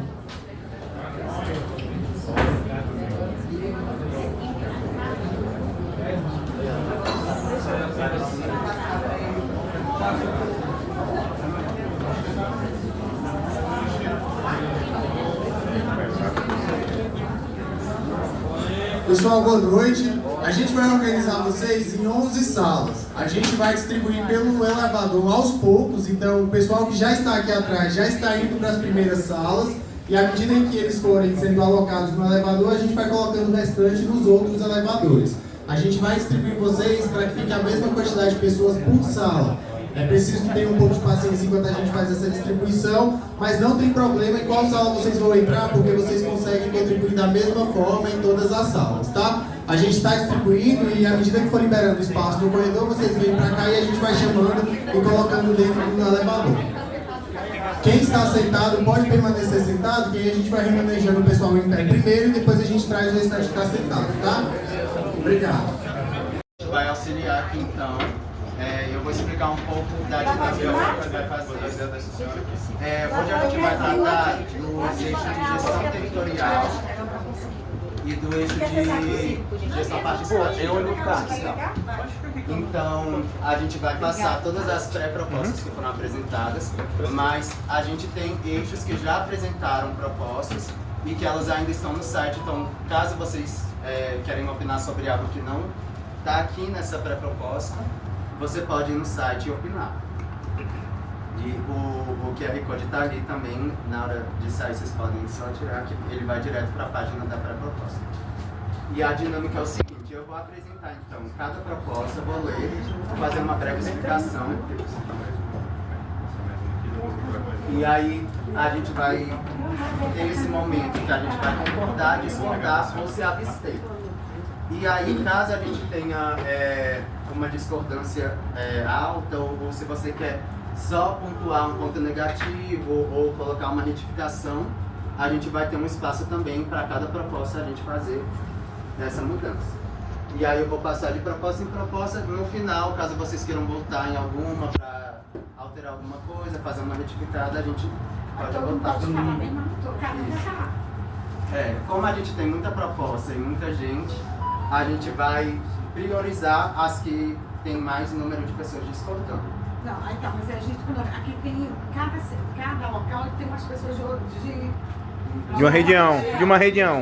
Pessoal, boa noite. A gente vai organizar vocês em 11 salas. A gente vai distribuir pelo elevador aos poucos, então o pessoal que já está aqui atrás já está indo para as primeiras salas e à medida em que eles forem sendo alocados no elevador, a gente vai colocando o restante nos outros elevadores. A gente vai distribuir vocês para que fique a mesma quantidade de pessoas por sala. É preciso que tenha um pouco de paciência enquanto a gente faz essa distribuição, mas não tem problema em qual sala vocês vão entrar, porque vocês conseguem contribuir da mesma forma em todas as salas, tá? A gente está distribuindo e à medida que for liberando espaço no corredor, vocês vêm para cá e a gente vai chamando e colocando dentro do elevador. Quem está sentado pode permanecer sentado, que aí a gente vai remanejando o pessoal em pé primeiro e depois a gente traz o restante que está sentado, tá? Obrigado. A gente vai auxiliar aqui então. Eu vou explicar um pouco da dinâmica que a gente vai fazer. Hoje a gente vai tratar do eixo de gestão territorial e do eixo de gestão participativa. Então, a gente vai passar todas as pré-propostas que foram apresentadas, mas a gente tem eixos que já apresentaram propostas e que elas ainda estão no site. Então, caso vocês querem opinar sobre algo que não está aqui nessa pré-proposta, você pode ir no site e opinar. E o QR Code está ali também, na hora de sair vocês podem só tirar, que ele vai direto para a página da pré-proposta. E a dinâmica é o seguinte, eu vou apresentar então cada proposta, vou ler, vou fazer uma breve explicação. E aí a gente vai ter esse momento que a gente vai concordar, discordar ou se abster. E aí, caso a gente tenha uma discordância alta, ou se você quer só pontuar um ponto negativo ou colocar uma retificação, a gente vai ter um espaço também para cada proposta a gente fazer essa mudança. E aí eu vou passar de proposta em proposta. No final, caso vocês queiram voltar em alguma para alterar alguma coisa, fazer uma retificada, a gente pode voltar. Como a gente tem muita proposta e muita gente, a gente vai priorizar as que tem mais número de pessoas discordando. Não, então, mas a gente, aqui tem, cada local tem umas pessoas de uma região.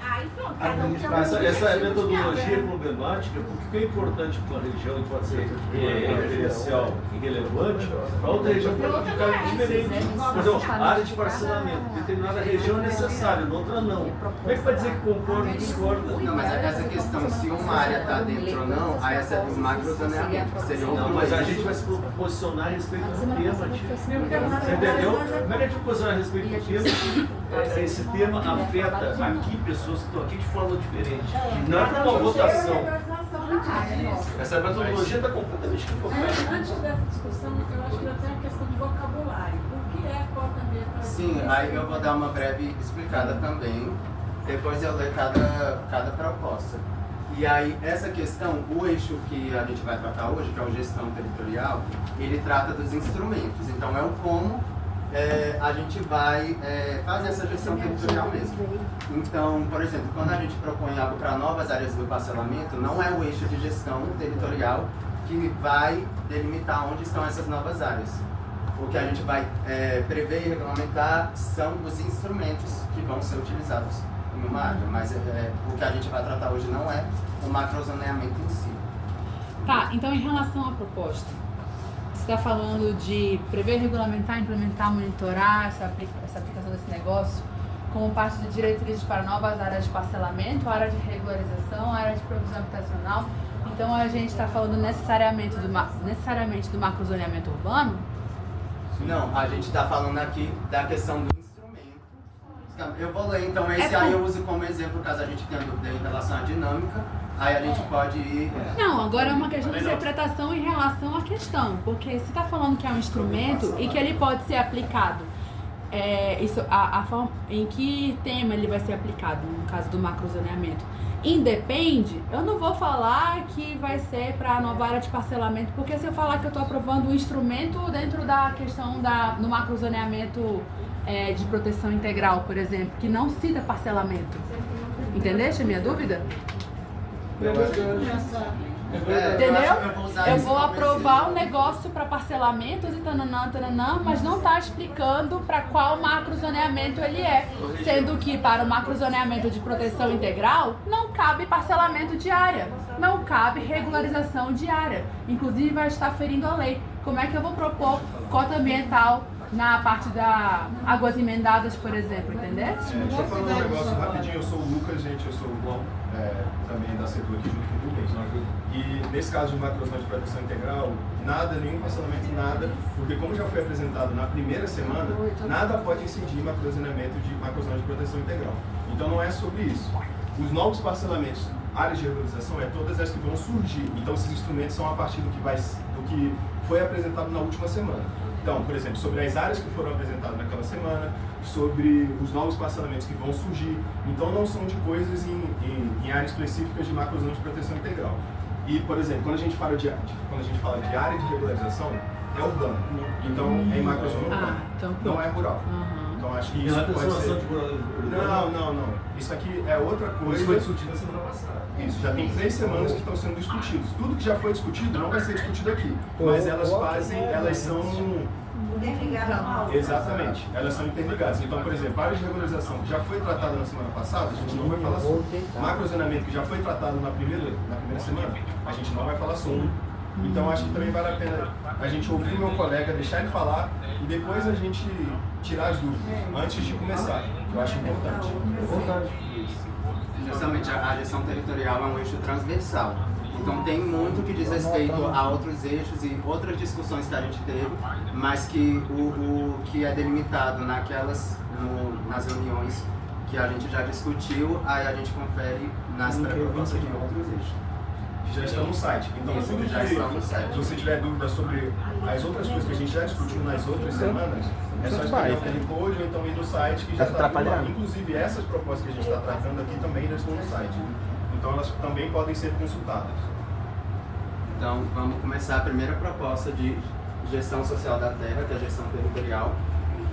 Aí pronto, cada um tem uma essa metodologia problemática, porque é importante para uma região e pode ser referencial e relevante, para outra região pode ficar diferente. Por exemplo, área de parcelamento, determinada região é necessária, noutra não. Como é que vai dizer que concorda ou discorda? Não, mas essa questão, se uma área está dentro ou não, aí essa é o macrozoneamento. Não, mas a gente vai se posicionar a respeito do tema. Você entendeu? Como é que a gente vai posicionar a respeito do tema? Esse tema afeta aqui pessoas que estão aqui de forma diferente. Não é para uma votação. Essa metodologia está completamente equivocada. Antes dessa discussão, eu acho que ainda tem a questão de vocabulário. O que é cota ambiental? Sim, aí eu vou dar uma breve explicada também. Depois eu ler cada proposta. E aí, essa questão, o eixo que a gente vai tratar hoje, que é o gestão territorial, ele trata dos instrumentos. Então, é o como a gente vai fazer essa gestão territorial mesmo. Então, por exemplo, quando a gente propõe algo para novas áreas do parcelamento, não é o eixo de gestão territorial que vai delimitar onde estão essas novas áreas. O que a gente vai prever e regulamentar são os instrumentos que vão ser utilizados em uma área, mas o que a gente vai tratar hoje não é o macrozoneamento em si. Tá, então em relação à proposta, você está falando de prever, regulamentar, implementar, monitorar essa aplicação desse negócio como parte de diretrizes para novas áreas de parcelamento, área de regularização, área de provisão habitacional. Então a gente está falando necessariamente do macrozoneamento urbano? Não, a gente está falando aqui da questão do instrumento. Eu vou ler, então esse aí eu uso como exemplo, caso a gente tenha dúvida em relação à dinâmica. Aí a gente pode ir... Não, agora é uma questão de interpretação em relação à questão. Porque se está falando que é um instrumento e que ele pode ser aplicado, a forma em que tema ele vai ser aplicado, no caso do macrozoneamento, independe, eu não vou falar que vai ser para a nova área de parcelamento, porque se eu falar que eu estou aprovando um instrumento dentro da questão no macrozoneamento de proteção integral, por exemplo, que não cita parcelamento. Entendeste a minha dúvida? Entendeu? Eu vou aprovar um negócio para parcelamentos e tananã, mas não está explicando para qual macrozoneamento ele é. Sendo que para o macrozoneamento de proteção integral, não cabe parcelamento de área, não cabe regularização de área. Inclusive vai estar ferindo a lei. Como é que eu vou propor cota ambiental na parte da águas emendadas, por exemplo, entendeu? Deixa eu falar um negócio rapidinho. Eu sou o Lucas, gente, eu sou o João, também da CEDU aqui junto com o Rubens. E nesse caso de macrozona de proteção integral, nada, nenhum parcelamento, nada, porque como já foi apresentado na primeira semana, nada pode incidir macrozoneamento de macrozona de proteção integral. Então não é sobre isso. Os novos parcelamentos, áreas de regularização, todas as que vão surgir. Então esses instrumentos são a partir do que foi apresentado na última semana. Então, por exemplo, sobre as áreas que foram apresentadas naquela semana, sobre os novos parcelamentos que vão surgir. Então não são de coisas em áreas específicas de macrozona de proteção integral. E, por exemplo, quando a gente fala de área de regularização, é urbano. Então é em macrozona urbana, não é rural. Então acho que isso pode ser... Não. Isso aqui é outra coisa. Isso foi discutido na semana passada. Isso, já tem 3 semanas que estão sendo discutidos. Tudo que já foi discutido não vai ser discutido aqui. Mas elas são... Interligadas. Exatamente, elas são interligadas. Então, por exemplo, a área de regularização que já foi tratada na semana passada, a gente não vai falar sobre. Macrozoneamento que já foi tratado na primeira semana, a gente não vai falar sobre. Então acho que também vale a pena a gente ouvir o meu colega, deixar ele falar e depois a gente tirar as dúvidas antes de começar. Eu acho importante. Justamente a gestão territorial é um eixo transversal. Então tem muito que diz respeito a outros eixos e outras discussões que a gente teve, mas que o que é delimitado nas reuniões que a gente já discutiu, aí a gente confere nas pré-propostas de outros eixos. Já estão no site. Então, se você tiver dúvida sobre as outras coisas que a gente já discutiu nas outras semanas, é só escrever o QR Code ou então ir no site que já está lá. Inclusive, essas propostas que a gente está tratando aqui também já estão no site. Então, elas também podem ser consultadas. Então, vamos começar a primeira proposta de gestão social da terra, que é a gestão territorial.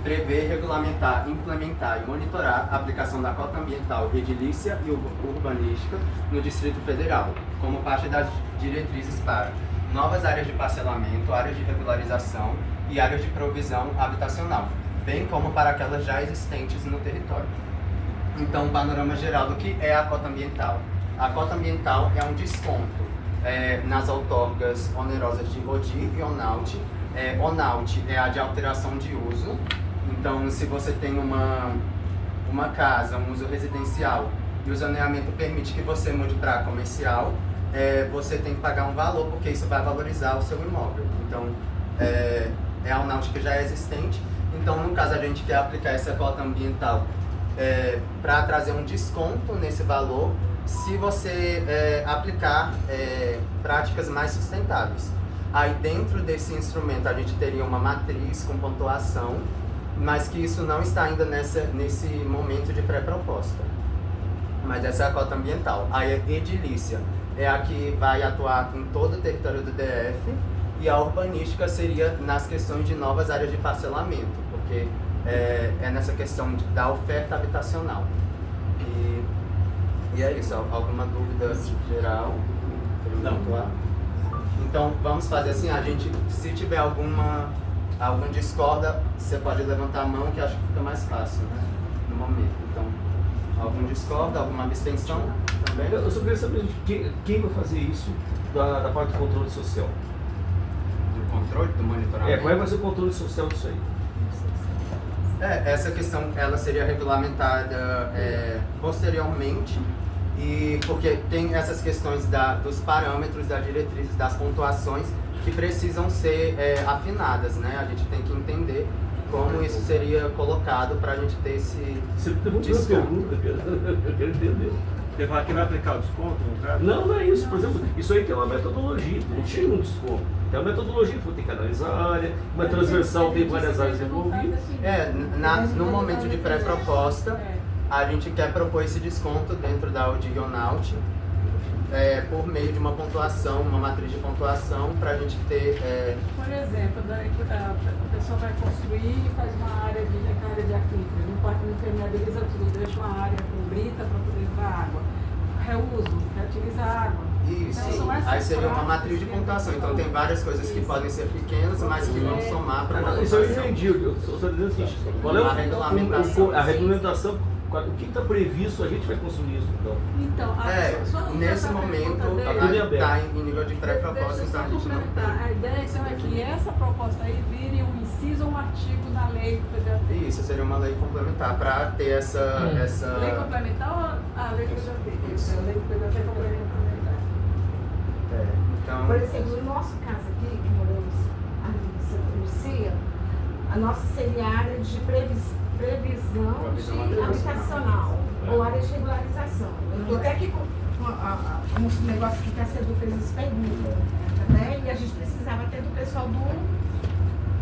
Prever, regulamentar, implementar e monitorar a aplicação da cota ambiental edilícia e urbanística no Distrito Federal, como parte das diretrizes para novas áreas de parcelamento, áreas de regularização e áreas de provisão habitacional, bem como para aquelas já existentes no território. Então, um panorama geral do que é a cota ambiental. A cota ambiental é um desconto nas outorgas onerosas de ODI e ONAUT. ONAUT é a de alteração de uso. Então, se você tem uma casa, um uso residencial, e o zoneamento permite que você mude para comercial, você tem que pagar um valor, porque isso vai valorizar o seu imóvel. Então, é a ONAUT que já é existente. Então, no caso, a gente quer aplicar essa cota ambiental para trazer um desconto nesse valor, se você aplicar práticas mais sustentáveis. Aí, dentro desse instrumento, a gente teria uma matriz com pontuação, mas que isso não está ainda nesse momento de pré-proposta. Mas essa é a cota ambiental. A edilícia é a que vai atuar em todo o território do DF, e a urbanística seria nas questões de novas áreas de parcelamento, porque é nessa questão da oferta habitacional. E é isso. Alguma dúvida geral? Não. Então vamos fazer assim, se tiver algum discorda, você pode levantar a mão, que acho que fica mais fácil, né, no momento. Então, algum discorda, alguma abstenção também? Eu só queria saber quem vai fazer isso da parte do controle social. Do controle, do monitoramento? Qual vai ser o controle social disso aí? Essa questão ela seria regulamentada posteriormente, e porque tem essas questões dos parâmetros, das diretrizes, das pontuações que precisam ser afinadas, né? A gente tem que entender como isso seria colocado para a gente ter esse desconto. Eu quero entender. Você fala que vai aplicar o desconto no caso? Não é isso. Por exemplo, isso aí tem uma metodologia, não tinha um desconto. Tem uma metodologia, tem que analisar a área, uma transversal tem várias áreas envolvidas. No momento de pré-proposta, a gente quer propor esse desconto dentro da ODI ONAUT, por meio de uma pontuação, uma matriz de pontuação, para a gente ter... Por exemplo, a pessoa vai construir e faz uma área de aquífero, não impermeabiliza tudo, deixa uma área com brita para poder entrar água. Reuso, reutiliza água. Isso, então, aí seria uma matriz de pontuação. Então tem várias coisas que podem ser pequenas, mas que vão somar para uma pontuação. Isso eu entendi, eu estou dizendo assim, qual é a regulamentação? O que está previsto, a gente vai consumir isso então? Nesse momento está em nível de pré-proposta, então a gente não tem. A ideia é que essa proposta aí vire um precisa um artigo na lei do PDAT. Isso, seria uma lei complementar para ter essa... Lei complementar ou a lei do PDAT? Isso, a lei do PDAT é complementar. Então... Por exemplo, no nosso caso aqui, que moramos ali no Santa Lucia, a nossa seria a área de previsão de habitacional ou área de regularização. Eu estou até aqui com um negócio que a CEDU fez essa pergunta, né? E a gente precisava até do pessoal do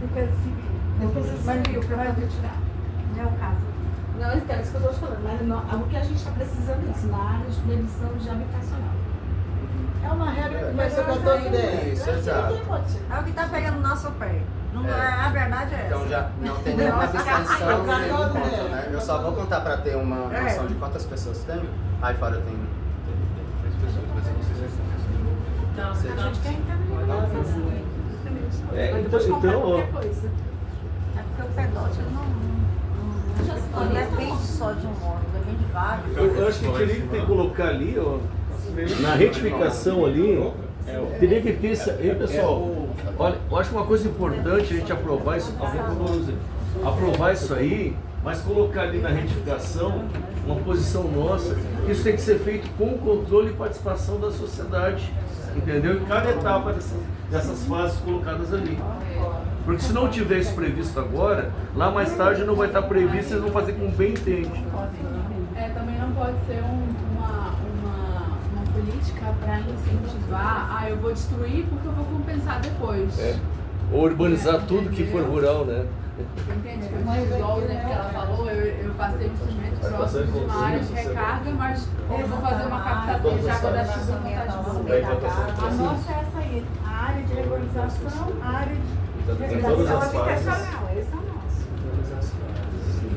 Defesa Civil para poder tirar. Não é o caso. Não, é isso que eu estou te falando, mas o que a gente está precisando é isso, na área de previsão de habitacional. É uma regra que Mas eu não tenho ideia. Isso, exato. É o que está pegando no nosso pé. A verdade é essa. Então já não tem nenhuma abstenção, nenhum contra, né? Eu só vou contar para ter uma noção de quantas pessoas tem. Aí fora tem 3 pessoas, mas eu não sei se então, a gente quer entender. Então, ó. É porque o pedote não é bem só de um ônibus, é bem de vários. Eu acho que teria que ter que colocar ali, ó, na retificação ali, teria que ter isso. E pessoal, olha, eu acho uma coisa importante a gente aprovar isso, aprovar isso aí, mas colocar ali na retificação uma posição nossa. Isso tem que ser feito com controle e participação da sociedade, entendeu? Em cada etapa dessas fases colocadas ali. Porque se não tiver isso previsto agora, lá mais tarde não vai estar previsto, eles vão fazer como bem entende. Também não pode ser uma política para incentivar, eu vou destruir porque eu vou compensar depois. Ou urbanizar tudo que for rural, né? Entende? Igual o exemplo que ela falou, eu passei um instrumento próximo de uma área de recarga, mas eu vou fazer uma captação de água da chuva com A nossa é essa aí, a área de regularização, a área de regularização habitacional, esse é o nosso.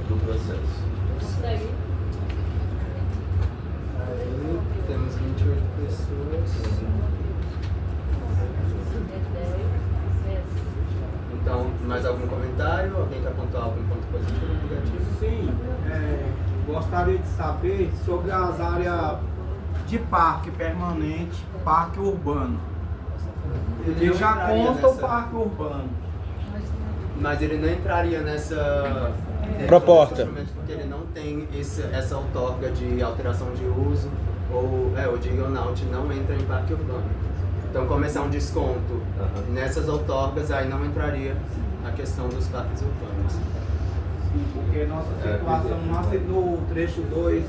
Do processo. Aí temos 28 pessoas. Então, mais algum comentário? Alguém quer apontar algum ponto positivo ou negativo? Sim, gostaria de saber sobre as áreas de parque permanente, parque urbano. Ele já consta o parque urbano. Mas ele não entraria nessa proposta, porque ele não tem essa outorga de alteração de uso ou o Digonaut não entra em parque urbano. Então, como esse é um desconto nessas outorgas, aí não entraria a questão dos parques urbanos. Sim, porque nossa situação no trecho 2,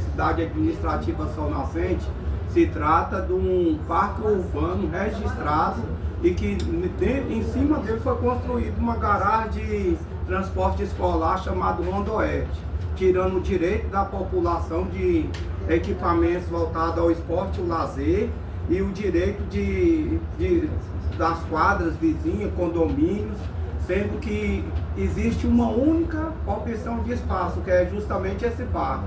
Cidade Administrativa Sol Nascente, se trata de um parque urbano registrado e que em cima dele foi construída uma garagem de transporte escolar chamado Rondoeste, tirando o direito da população de equipamentos voltados ao esporte e o lazer e o direito das quadras vizinhas, condomínios, sendo que existe uma única opção de espaço, que é justamente esse parque.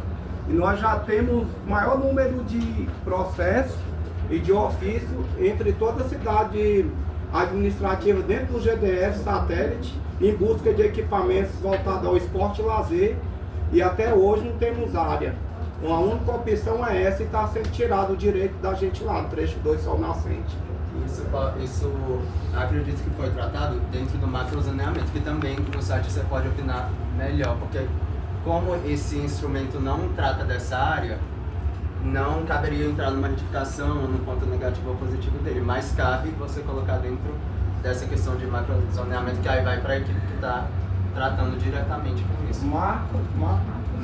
E nós já temos maior número de processos e de ofício entre toda a cidade administrativa dentro do GDF satélite, em busca de equipamentos voltados ao esporte e lazer, e até hoje não temos área. Uma única opção é essa e está sendo tirado o direito da gente lá no trecho 2 Sol Nascente. Isso acredito que foi tratado dentro do macrozoneamento, que também no site você pode opinar melhor, porque como esse instrumento não trata dessa área, não caberia entrar numa retificação, no ponto negativo ou positivo dele, mas cabe você colocar dentro dessa questão de macrozoneamento, que aí vai para a equipe que está tratando diretamente com isso.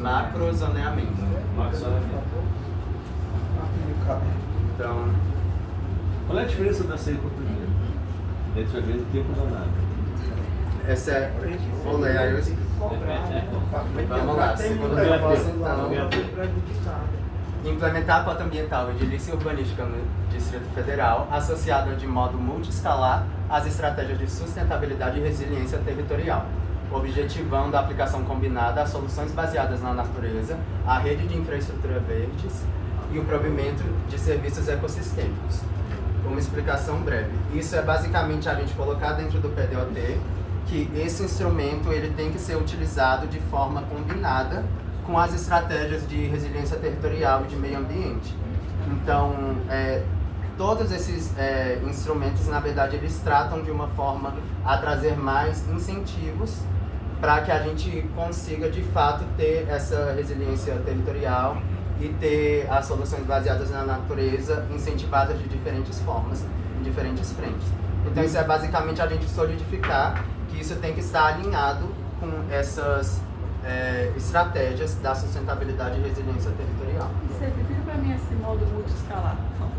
Macrozoneamento. Então, qual é a diferença dessa aí para o primeiro? Entre a vez do tempo danado. Essa é. Vou ler aí. Vamos lá, segunda proposta então. Implementar a cota ambiental e edilícia urbanística no Distrito Federal, associada de modo multiescalar às estratégias de sustentabilidade e resiliência territorial, objetivando a aplicação combinada a soluções baseadas na natureza, a rede de infraestrutura verdes e o provimento de serviços ecossistêmicos. Uma explicação breve. Isso é basicamente a gente colocar dentro do PDOT que esse instrumento ele tem que ser utilizado de forma combinada com as estratégias de resiliência territorial e de meio ambiente. Então, todos esses instrumentos, na verdade, eles tratam de uma forma a trazer mais incentivos para que a gente consiga, de fato, ter essa resiliência territorial e ter as soluções baseadas na natureza incentivadas de diferentes formas, em diferentes frentes. Então, isso é basicamente a gente solidificar que isso tem que estar alinhado com essas estratégias da sustentabilidade e resiliência territorial. Você define para mim esse modo multiescalar, por favor.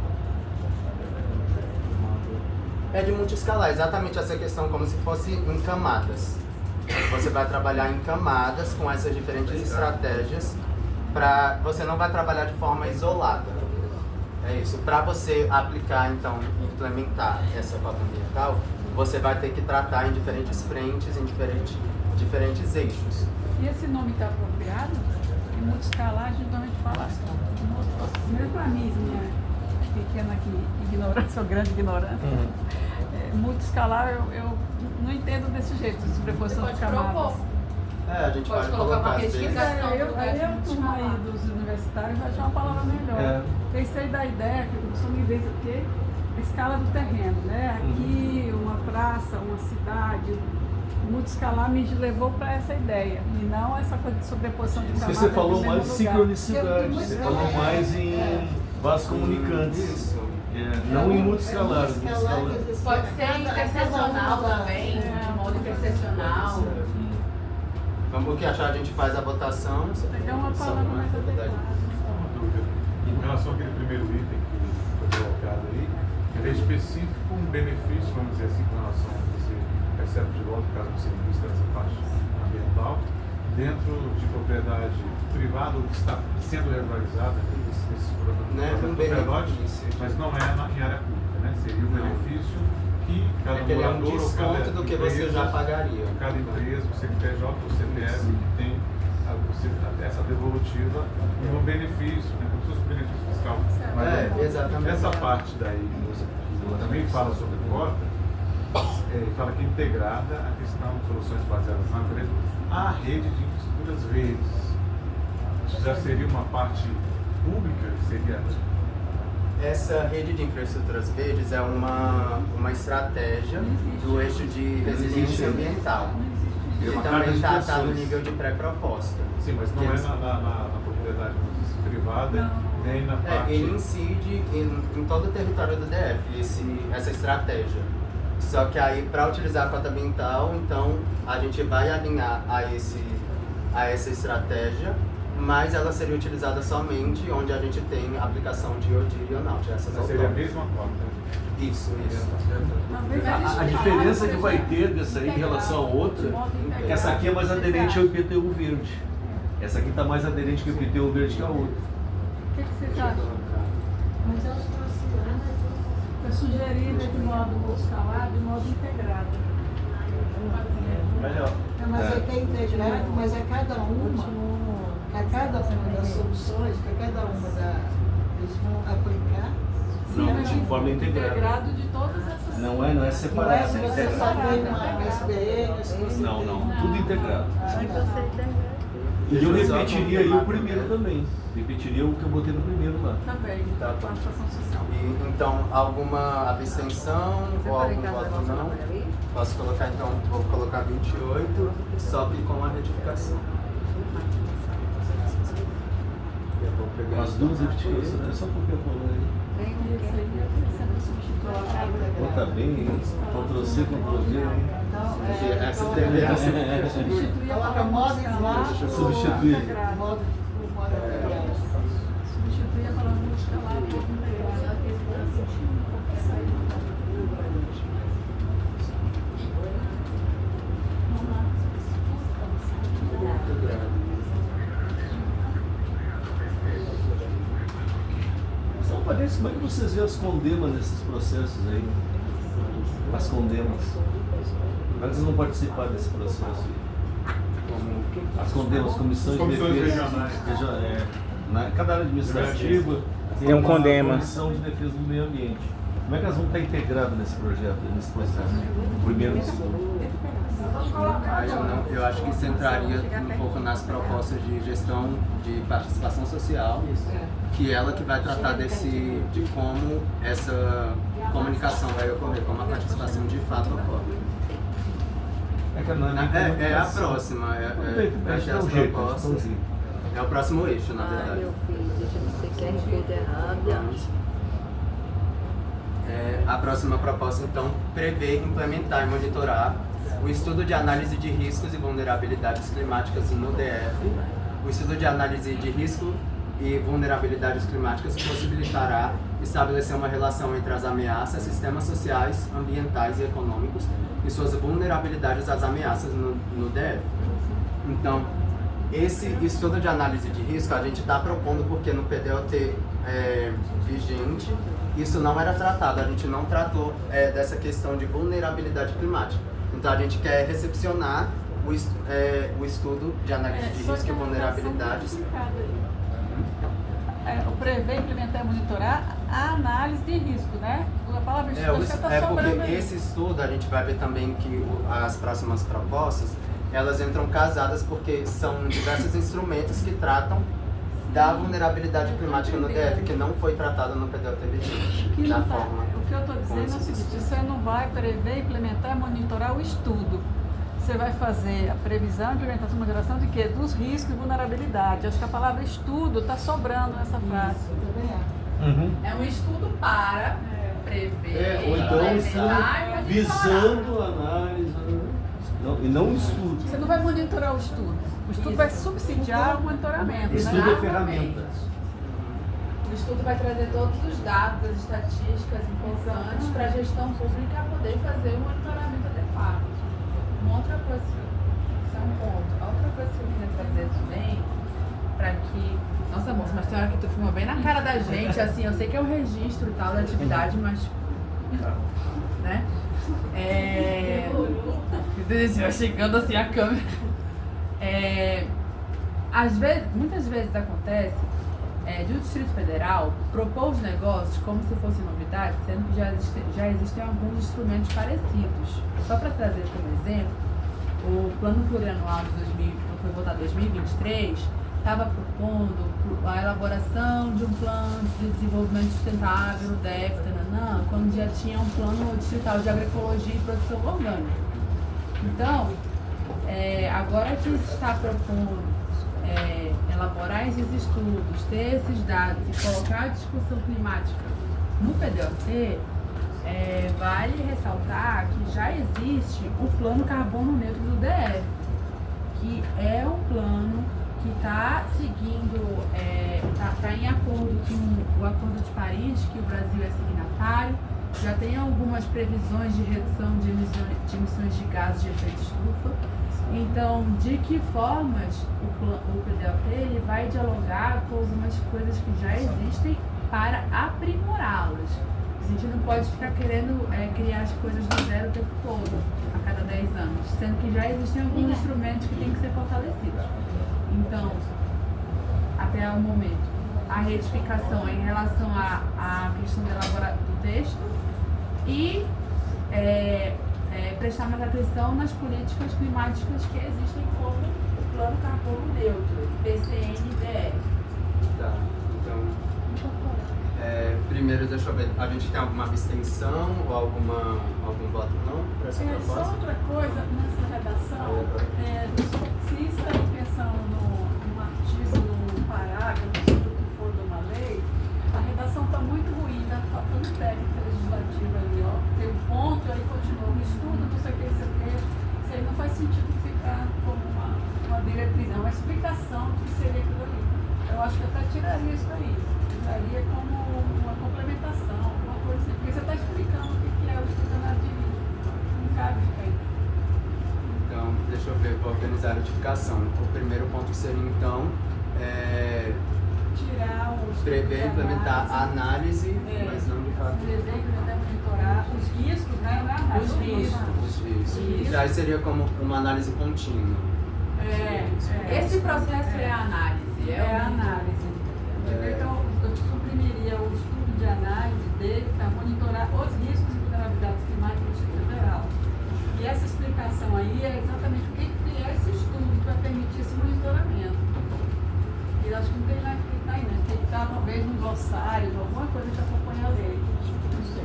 É de multiescalar, exatamente essa questão, como se fosse em camadas. Você vai trabalhar em camadas com essas diferentes estratégias. Você não vai trabalhar de forma isolada. É isso. Para você aplicar, então, implementar essa pauta ambiental, você vai ter que tratar em diferentes frentes, em diferentes eixos. E esse nome está apropriado? Em multiescalar, a gente normalmente fala. Mesmo para mim, minha pequena ignorância, ou grande ignorância, multiescalar eu não entendo desse jeito, essa preposição de camadas. A gente pode colocar uma retificação. Aí a turma aí dos universitários vai achar uma palavra melhor. Pensei da ideia, que a pessoa me vê o quê? A escala do terreno, né? Aqui, uma praça, uma cidade. Multiescalar me levou para essa ideia, e não essa coisa de sobreposição de camadas. Você falou mais de sincronicidade, você falou mais em vasos comunicantes. Não em multiescalar. Pode ser interseccional também, de modo interseccional. Vamos o que achar, a gente faz a votação. É uma palavra mais adequada. Em relação àquele primeiro item que foi colocado aí, ele é específico um benefício, vamos dizer assim, com relação a você recebe de volta, caso você invista nessa parte ambiental, dentro de propriedade privada ou que está sendo regularizada, esses proprietários, mas não é em área pública, né? Seria um benefício que cada morador ou cada do que empresa, você já pagaria. Cada empresa, o CNPJ ou o CPF que tem essa devolutiva e um benefício, né? Como se fosse um benefício fiscal. Mas exatamente. Essa parte daí, também fala sobre cota, fala que é integrada a questão de soluções baseadas na natureza à rede de infraestruturas verdes. Isso já seria uma parte pública? Seria... Essa rede de infraestruturas verdes é uma estratégia do eixo de resiliência ambiental. E também está no nível de pré-proposta. Sim, mas não é na propriedade privada, nem na parte... Ele incide em todo o território do DF, essa estratégia. Só que aí, para utilizar a cota ambiental, então, a gente vai alinhar a essa estratégia, mas ela seria utilizada somente onde a gente tem aplicação de ODI ou não, de essas autónomas. Seria a mesma cota? Isso. A diferença que vai ter dessa aí em relação à outra é que essa aqui é mais aderente ao IPTU verde. Essa aqui está mais aderente ao IPTU verde que a outra. O que vocês acham? Eu sugeriria de modo multiescalar, de modo integrado. Melhor. Mas é que é integrado, mas a cada uma das soluções, que cada uma eles vão aplicar. Não, de forma integrada. Integrado de todas essas. Não é separado. Não é você só tem uma SBN, Não, tudo integrado. E eu repetiria aí o primeiro também. Repetiria o que eu botei no primeiro lá. Também, da participação social. Então, alguma abstenção ou algum voto não? Posso colocar, então, vou colocar 28, só que com a retificação. As duas retificações, né? Só porque eu falei aí. Tá bem, Ctrl-C, Ctrl-V, hein? Essa TV, coloca modo substituir. Substituir a palavra multiescalar por integrado. Só parece, como é que vocês veem as condemas nesses processos aí? As condemas. Como é que vocês vão participar desse processo aí? As condemas, comissões de defesa. Na cada área administrativa tem uma comissão de defesa do meio ambiente. Como é que elas vão estar integradas nesse projeto, nesse processo? Primeiro e segundo. Mas eu acho que isso entraria um pouco nas propostas de gestão de participação social, que ela que vai tratar de como essa comunicação vai ocorrer, como a participação de fato ocorre. É a próxima, vai ter as propostas. É o próximo eixo, na verdade. Meu filho, deixa você quer coisa errada. A próxima proposta, então, prevê implementar e monitorar o estudo de análise de riscos e vulnerabilidades climáticas no DF. O estudo de análise de risco e vulnerabilidades climáticas possibilitará estabelecer uma relação entre as ameaças, sistemas sociais, ambientais e econômicos e suas vulnerabilidades às ameaças no DF. Então, esse estudo de análise de risco a gente está propondo porque no PDOT vigente isso não era tratado, a gente não tratou dessa questão de vulnerabilidade climática. Então a gente quer recepcionar o estudo de análise de risco e vulnerabilidades. O prever, implementar e monitorar a análise de risco, né? A palavra estudo está sobrando porque aí. esse estudo a gente vai ver também que as próximas propostas elas entram casadas porque são diversos instrumentos que tratam da vulnerabilidade climática no DF, que não foi tratada no PDOT vigente. O que eu estou dizendo é o seguinte, você não vai prever, implementar e monitorar o estudo. Você vai fazer a previsão, implementação e monitoração de quê? Dos riscos e vulnerabilidade. Acho que a palavra estudo está sobrando nessa frase. É um estudo para prever, ou então implementar e visando análise, e não estudo. Você não vai monitorar o estudo. O estudo vai subsidiar o monitoramento. Estudo né? é ferramentas. O estudo vai trazer todos os dados, as estatísticas importantes para a gestão pública poder fazer o monitoramento adequado. Uma outra coisa, isso é um ponto. A outra coisa que eu queria trazer também, para que... Nossa, moça, mas tem hora que tu filma bem na cara da gente, assim, eu sei que é um registro tal da atividade, mas... né? Vai chegando assim a câmera. Muitas vezes acontece de o Distrito Federal propor os negócios como se fosse novidade, sendo que já existem alguns instrumentos parecidos. Só para trazer como exemplo, o Plano Plurianual de 2000, que foi votado em 2023, estava propondo a elaboração de um plano de desenvolvimento sustentável no DF, quando já tinha um plano distrital de agroecologia e produção orgânica. Então, agora que se está propondo elaborar esses estudos, ter esses dados e colocar a discussão climática no PDOT, vale ressaltar que já existe o Plano Carbono Neutro do DF, que é um plano que está seguindo, está em acordo com o Acordo de Paris, que o Brasil é signatário, já tem algumas previsões de redução de emissões de gases de efeito estufa. Então, de que formas o PDOT ele vai dialogar com algumas coisas que já existem para aprimorá-las? A gente não pode ficar querendo criar as coisas do zero o tempo todo, a cada 10 anos, sendo que já existem alguns instrumentos que têm que ser fortalecidos. Então, até o momento, a retificação em relação à questão do texto e prestar mais atenção nas políticas climáticas que existem como o Plano Carbono Neutro, PCN-DR. Tá, então, primeiro deixa eu ver, a gente tem alguma abstenção ou algum voto não para essa proposta? Só outra coisa nessa redação, se isso aí pensando num artigo, num parágrafo, seja o que for de uma lei, a redação está muito ruim, está faltando técnica legislativa ali, ó. Tem um ponto, aí continua o estudo, não sei o que, isso aí não faz sentido ficar como uma diretriz, é uma explicação do que seria aquilo ali. Eu acho que até tiraria isso daí, usaria como uma complementação, uma coisa assim, porque você está explicando o que é o estudo de análise de risco, não cabe isso aí. Então, deixa eu ver, vou organizar a notificação. O primeiro ponto seria, então, tirar os prever e implementar a análise, mas não de fato. Prever e implementar e monitorar os riscos, né? Não é análise, os riscos. Já seria como uma análise contínua. Esse processo é a análise. É a análise. Então, eu suprimiria o estudo de análise dele para monitorar os riscos e vulnerabilidades climáticas do Distrito Federal. E essa explicação aí é exatamente o que é esse estudo que vai permitir esse monitoramento. E acho que não tem lá que tá aí, né? Tem que estar talvez no glossário, alguma coisa que acompanhe a lei. Não sei.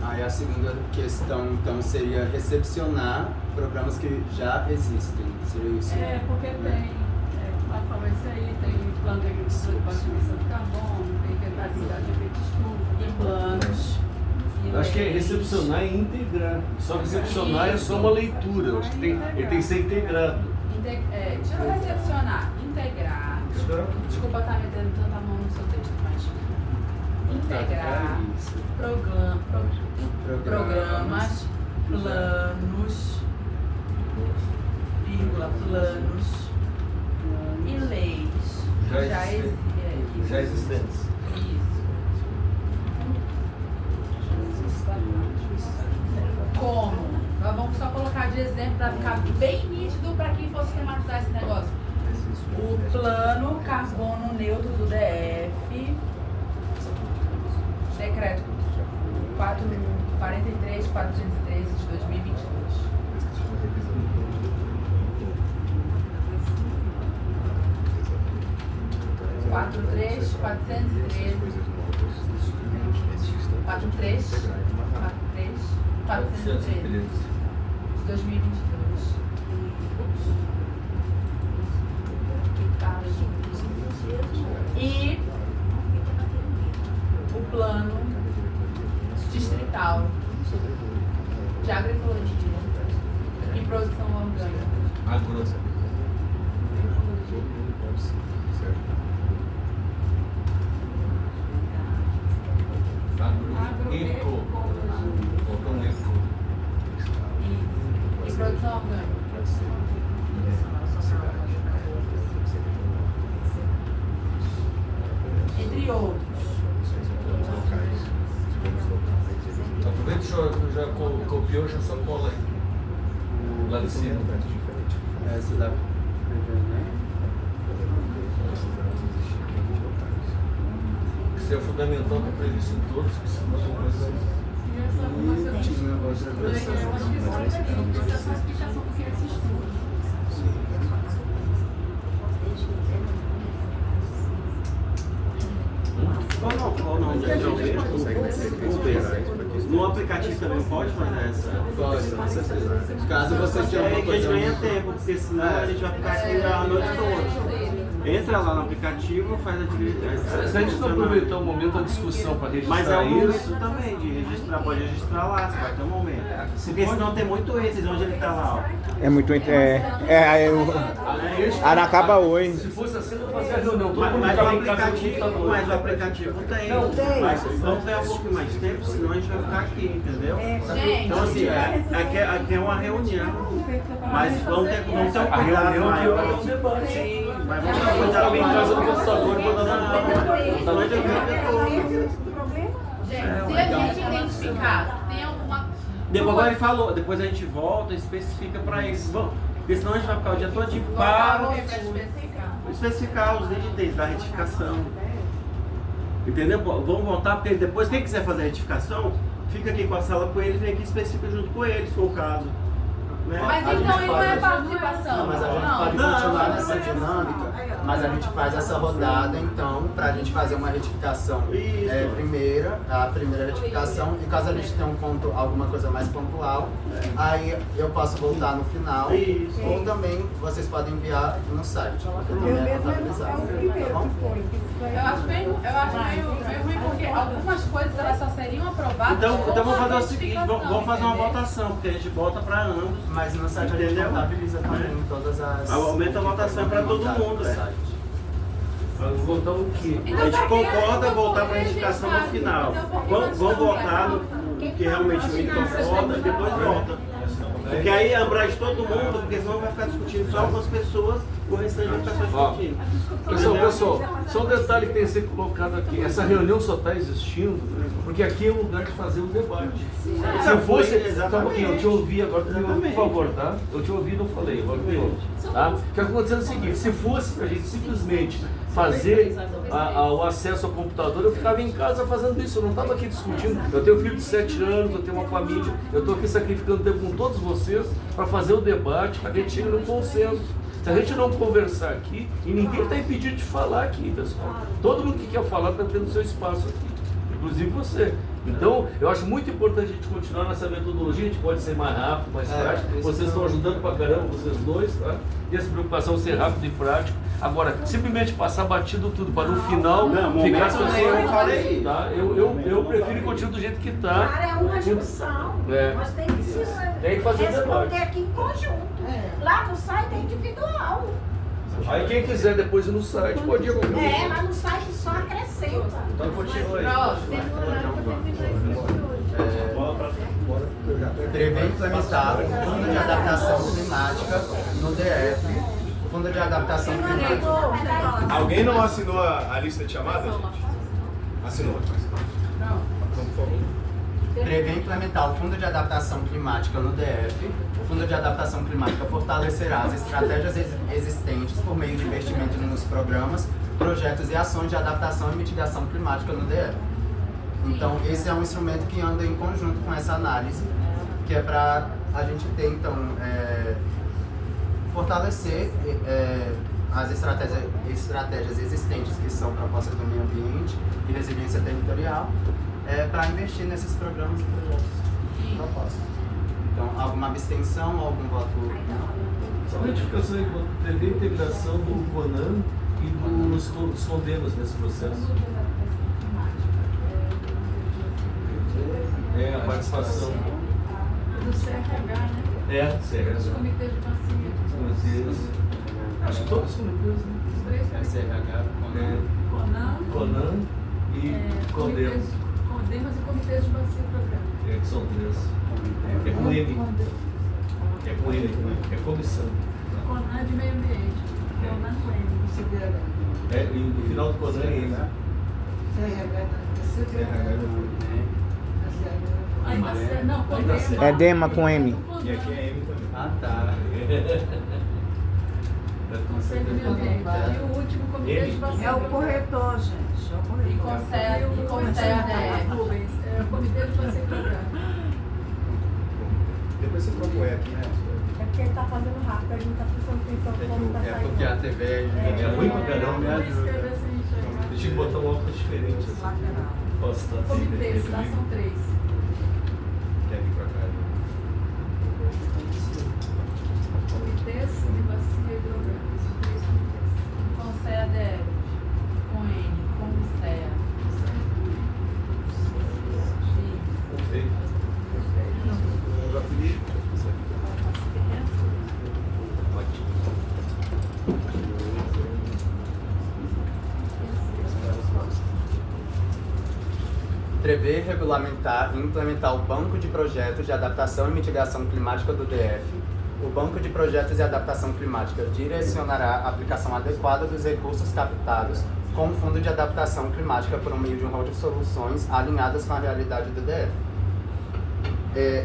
Aí a segunda questão, então, seria recepcionar programas que já existem. Seria isso? É, porque tem, como falou isso aí, tem plano de agricultura de baixa emissão de carbono, tem inventariedade de efeito estufa, tem planos. Eu acho que é recepcionar e integrar. Só recepcionar é só uma leitura. Eu acho que ele tem que ser integrado. Deixa eu recepcionar, integrar. Desculpa estar metendo tanta mão no seu texto, mas integrar programas, planos, vírgula, planos e leis já existentes. Como? Nós vamos só colocar de exemplo para ficar bem nítido para quem for sistematizar esse negócio. O plano carbono neutro do DF, decreto 43.413 de 2022. Quatro três, 413 de 2022. E o plano distrital de agroecologia e produção orgânica. E produção orgânica. Entre outros. Aproveita que já copiou, já só cola aí. Lá de cima. Essa dá pra ver, né? Isso é fundamental para previsto em todos, que senão não vai ser. Tinha outra versão. Eu acho que isso é uma explicação do que é esse estudo. Qual o nome do No aplicativo também pode fazer essa? Pode, com certeza. Caso você tenha uma coisa... A gente ganha tempo, porque senão a gente vai ficar aqui a noite toda. Entra lá no aplicativo, faz a atividade. Se a gente não aproveitar o momento da discussão para registrar isso... Mas é o momento também de registrar, pode registrar lá, você vai ter um momento. Porque senão tem muito esse, onde ele está lá, ó. É muito... Aracaba Oi. Se fosse assim, eu fazia reunião. Mas o aplicativo tem. Mas vamos ganhar um pouquinho mais de tempo, senão a gente vai ficar aqui, entendeu? Então assim, aqui é uma reunião. Mas vamos ter um cuidado maior. Sim, mas vamos ter cuidado em casa do computador e vou Gente, se a gente identificar, tem alguma... Depois ele falou, depois a gente volta e especifica para eles. Porque senão a gente vai ficar o dia todo para especificar os itens da retificação. Entendeu? Vamos voltar, porque depois quem quiser fazer a retificação, fica aqui com a sala com eles, vem aqui e especifica junto com eles, se for o caso. Né? Mas então isso não é participação. Não, mas a gente pode continuar nessa dinâmica, mas a gente faz essa rodada, então, para a gente fazer uma retificação a primeira retificação, e caso a gente tenha alguma coisa mais pontual, aí eu posso voltar no final, ou também vocês podem enviar no site, porque também é contabilizado, tá bom? Eu acho meio ruim, porque algumas coisas elas só seriam aprovadas. Então vamos fazer o seguinte, vamos fazer uma votação, porque a gente vota para ambos. Mas no site a gente contabiliza também todas as... Aumenta a votação para todo mundo, Votar o quê? A gente concorda voltar para a retificação no final. Vamos votar no que realmente me concorda e depois volta. Porque aí abrange todo mundo, porque senão vai ficar discutindo só algumas pessoas, o restante vai ficar só discutindo. Pessoal, só um detalhe que tem que ser colocado aqui. Essa reunião só está existindo porque aqui é o lugar de fazer o debate. Se fosse, exatamente. Eu te ouvi agora, por favor, tá? Eu te ouvi e não falei, agora me ouve. Tá? O que aconteceu é o seguinte, se fosse pra gente simplesmente fazer o acesso ao computador, eu ficava em casa fazendo isso, eu não estava aqui discutindo. Eu tenho um filho de 7 anos, eu tenho uma família, eu estou aqui sacrificando tempo com todos vocês para fazer o debate, para que a gente chegue num consenso. Se a gente não conversar aqui, e ninguém está impedido de falar aqui, pessoal. Todo mundo que quer falar está tendo seu espaço aqui, inclusive você. Então, eu acho muito importante a gente continuar nessa metodologia, a gente pode ser mais rápido, mais prático. Vocês estão ajudando pra caramba, vocês dois, tá? E essa preocupação ser rápido e prático. Agora, simplesmente passar batido tudo para no final ficar as pessoas. Eu falei. Tá? Eu prefiro continuar do jeito que tá. Cara, é uma junção. Nós temos que se responder aqui em conjunto. Lá no site é individual. Aí quem quiser depois ir no site pode ir comigo. Lá no site só acrescenta. Então continua aí. Prever implementar o Fundo de Adaptação Climática no DF. O Fundo de Adaptação Climática. Alguém não assinou a lista de chamadas, gente? Assinou. Então, por favor. Prevê implementar o Fundo de Adaptação Climática no DF. O Fundo de Adaptação Climática fortalecerá as estratégias existentes por meio de investimento nos programas, projetos e ações de adaptação e mitigação climática no DF. Então, esse é um instrumento que anda em conjunto com essa análise, que é para a gente ter, então, fortalecer as estratégias existentes que são propostas do meio ambiente e resiliência territorial, para investir nesses programas e projetos propostos. Então, alguma abstenção, algum voto não? Só uma retificação aí, teve a integração do CONAN e dos condenos nesse processo. A participação. Do CRH, né? CRH. Os comitês de bacia. Acho que todos os comitês, né? Os três CRH, CONAN e Condenos. Condenos e comitês de bacia programa. Que são 3. É com M. É com M, é comissão. CONAN de meio ambiente. CONAN com M. E no final do CONAN é M. É DEMA com M. E aqui é M também. Ah, tá. Conselho de Meio Ambiente. E o último comitê de bacia. É o corretor, gente. É o corretor. E concede o comitê de bacia programa. Depois você troca o E aqui, né? É porque ele está fazendo rápido, a gente está prestando atenção como está saindo. Porque a TV é ruim pra caramba, me ajuda. Deixa eu botar um óculos diferente. Posso estar Comitês, lá são 3. Quer vir pra cá? Comitês de bacia e hidrográficos. 3 comitês. Com CEDEF, com N, com CEA. Perfeito. Prever, regulamentar e implementar o Banco de Projetos de Adaptação e Mitigação Climática do DF. O Banco de Projetos e Adaptação Climática direcionará a aplicação adequada dos recursos captados com o Fundo de Adaptação Climática por meio de um rol de soluções alinhadas com a realidade do DF.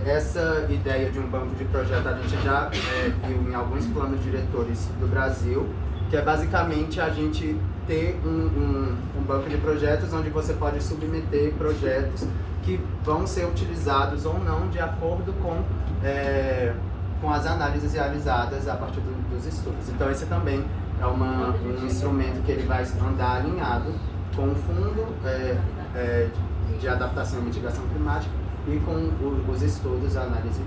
Essa ideia de um banco de projeto a gente já viu em alguns planos diretores do Brasil, que é basicamente a gente ter um banco de projetos onde você pode submeter projetos que vão ser utilizados ou não de acordo com as análises realizadas a partir dos estudos. Então esse também é um instrumento que ele vai andar alinhado com o Fundo de Adaptação e Mitigação Climática e com os estudos, a análise